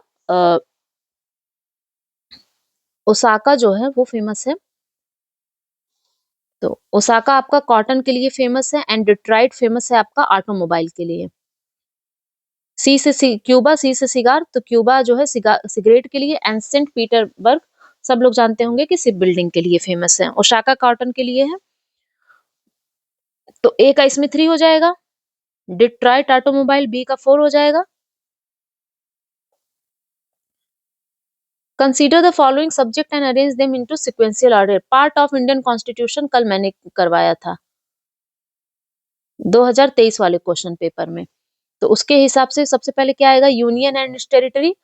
ओसाका जो है वो फेमस है। तो ओसाका आपका कॉटन के लिए फेमस है, एंड डिट्रॉइट फेमस है आपका ऑटोमोबाइल के लिए। क्यूबा, सी से सिगार, तो क्यूबा जो है सिगरेट के लिए, एंड सेंट पीटर्सबर्ग सब लोग जानते होंगे कि शिप बिल्डिंग के लिए फेमस है। ओसाका कॉटन के लिए है। तो ए का इसमें 3 हो जाएगा, डिट्रॉइट ऑटोमोबाइल बी का 4 हो जाएगा। Consider the following subject and arrange them into sequential order. Part of Indian constitution कल मैंने करवाया था 2023 वाले क्वेश्चन पेपर में। तो उसके हिसाब से सबसे पहले क्या आएगा? यूनियन एंड टेरिटरी,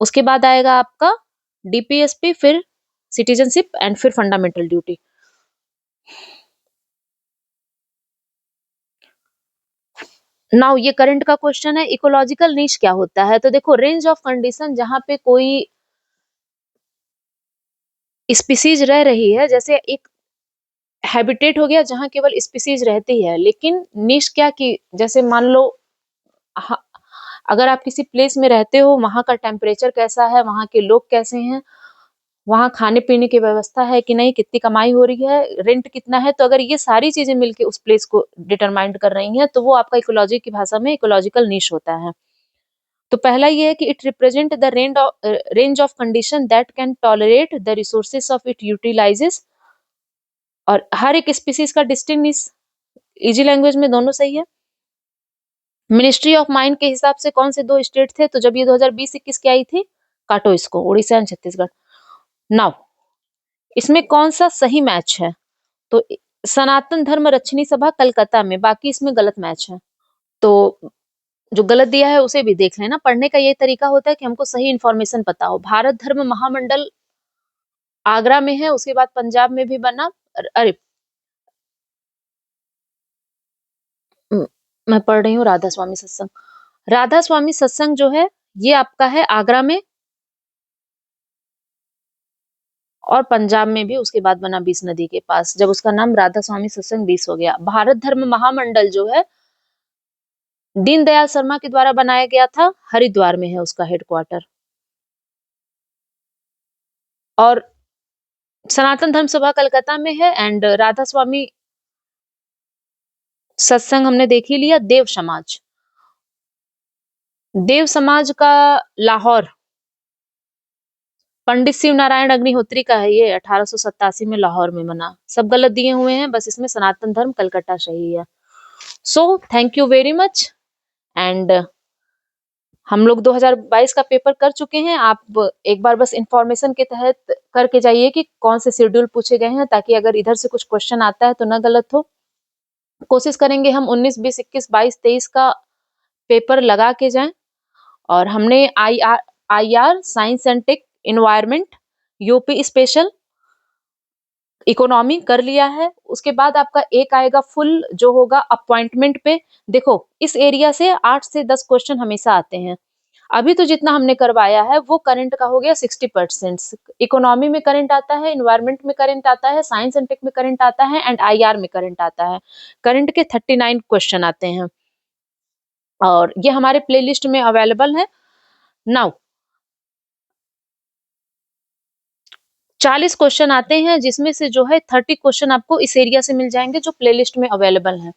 उसके बाद आएगा आपका डीपीएसपी, फिर सिटीजनशिप एंड फिर फंडामेंटल ड्यूटी। नाउ ये करंट का क्वेश्चन है, इकोलॉजिकल नीश क्या होता है? तो देखो, रेंज ऑफ कंडीशन जहां पे कोई स्पीसीज रह रही है, जैसे एक हैबिटेट हो गया जहां केवल स्पीसीज रहती है, लेकिन नीश क्या कि जैसे मान लो अगर आप किसी प्लेस में रहते हो, वहां का टेम्परेचर कैसा है, वहां के लोग कैसे हैं, वहाँ खाने-पीने की व्यवस्था है कि नहीं, कितनी कमाई हो रही है, रेंट कितना है। तो अगर ये सारी चीज़ें मिलके उस प्लेस को डिटरमाइन कर रही हैं, तो वो आपका इकोलॉजी की भाषा में इकोलॉजिकल नीश होता है। तो पहला ये है कि it represent the range of condition that can tolerate the resources of it utilises. और हर एक स्पीसीज का डिस्टिंक्ट नीश, इजी लैंग्वेज में दोनों सही है। मिनिस्ट्री ऑफ माइन के हिसाब से कौन से 2 स्टेट थे? तो जब ये 2020-21 की आई थी, काटो इसको, उड़ीसा एंड छत्तीसगढ़। नाउ इसमें कौन-सा सही मैच है? तो सनातन धर्म रक्षणी सभा कलकत्ता में, बाकी इसमें गलत मैच है। तो जो गलत दिया है उसे भी देख लेना। पढ़ने का ये तरीका होता है कि हमको सही इन्फॉर्मेशन पता हो। भारत धर्म महामंडल आगरा में है, उसके बाद पंजाब में भी बना। अरे मैं पढ़ रही हूँ राधा स्वामी सत्संग। राधा स्वामी सत्संग जो है ये आपका है आगरा में, और पंजाब में भी उसके बाद बना 20 नदी के पास, जब उसका नाम राधा स्वामी सत्संग 20 हो गया। भारत धर्म महामंडल जो है दीनदयाल शर्मा के द्वारा बनाया गया था, हरिद्वार में है उसका हेडक्वार्टर। और सनातन धर्म सभा कलकत्ता में है। एंड राधा स्वामी सत्संग हमने देख ही लिया। देव समाज, देव समाज का लाहौर, पंडित शिव नारायण अग्निहोत्री का है ये, 1887 में लाहौर में बना। सब गलत दिए हुए हैं, बस इसमें सनातन धर्म कलकत्ता सही है। So thank you very much. And हम लोग 2022 का पेपर कर चुके हैं। आप एक बार बस इंफॉर्मेशन के तहत करके जाइए कि कौन से शेड्यूल पूछे गए हैं, ताकि अगर इधर से कुछ क्वेश्चन आता है तो ना गलत हो। कोशिश करेंगे हम 19, 20, 21, 22, 23 का पेपर लगा के जाएं। और हमने I R science and tech, environment, UP special, economy कर लिया है। उसके बाद आपका एक आएगा फुल, जो होगा अपॉइंटमेंट पे। देखो इस एरिया से 8 से 10 क्वेश्चन हमेशा आते हैं। अभी तो जितना हमने करवाया है वो करंट का हो गया 60%। इकोनॉमी में करंट आता है, इन्वायरमेंट में करंट आता है, साइंस एंड टेक में करंट आता है, एंड आईआर में करंट आता है। करंट के 39 क्वेश्चन आते हैं और ये हमारे प्लेलिस्ट में अवेलेबल है। नाउ 40 क्वेश्चन आते हैं, जिसमें से जो है 30 क्वेश्चन आपको इस एरिया से मिल जाएंगे जो प्लेलिस्ट में अवेलेबल है।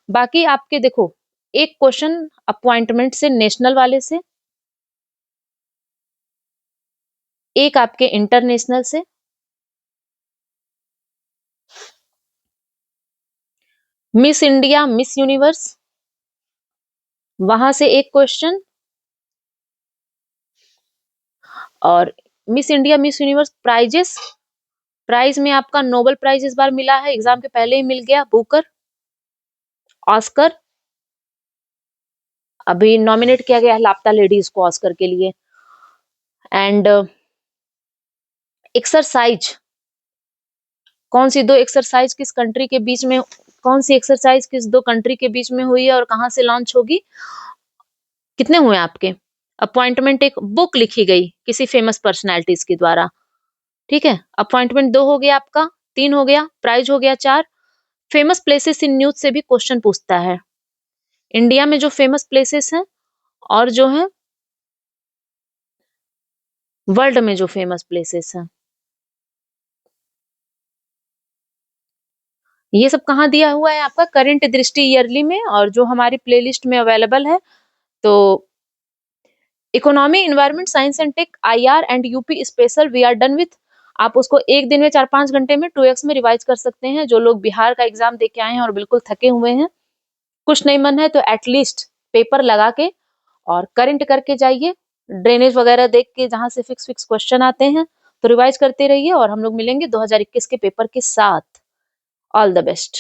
बाकी आपके देखो, एक क्वेश्चन अपॉइंटमेंट से, नेशनल वाले से, एक आपके इंटरनेशनल से, मिस इंडिया, मिस यूनिवर्स, वहां से एक क्वेश्चन, और miss India, miss universe prizes, prize में आपका नोबेल प्राइज इस बार मिला है, एग्जाम के पहले ही मिल गया, बुकर, ऑस्कर। अभी नॉमिनेट किया गया है लापता लेडीज को ऑस्कर के लिए। एंड एक्सरसाइज, कौन सी 2 एक्सरसाइज किस कंट्री के बीच में, कौन सी एक्सरसाइज किस 2 कंट्री के बीच में हुई है और कहां से लॉन्च होगी। कितने हुए आपके अपॉइंटमेंट? एक बुक लिखी गई किसी फेमस पर्सनैलिटीज के द्वारा, ठीक है। अपॉइंटमेंट 2 हो गया आपका, 3 हो गया, प्राइज हो गया 4। फेमस प्लेसेस इन न्यूज से भी क्वेश्चन पूछता है, इंडिया में जो फेमस प्लेसेस हैं और जो है वर्ल्ड में जो फेमस प्लेसेस हैं। ये सब कहाँ दिया हुआ है आपका? करंट दृष्टि ईयरली में, और जो हमारी प्लेलिस्ट में अवेलेबल है। तो economy, environment, science and tech, IR and UP special we are done with. आप उसको एक दिन में 4-5 घंटे में 2x में रिवाइज कर सकते हैं। जो लोग बिहार का एग्जाम दे के आए हैं और बिल्कुल थके हुए हैं, कुछ नहीं मन है, तो एटलीस्ट पेपर लगा के और करंट करके जाइए। ड्रेनेज वगैरह देख के जहां से फिक्स फिक्स क्वेश्चन आते हैं तो रिवाइज करते रहिए। और हम लोग मिलेंगे 2021 के पेपर के साथ। All the best.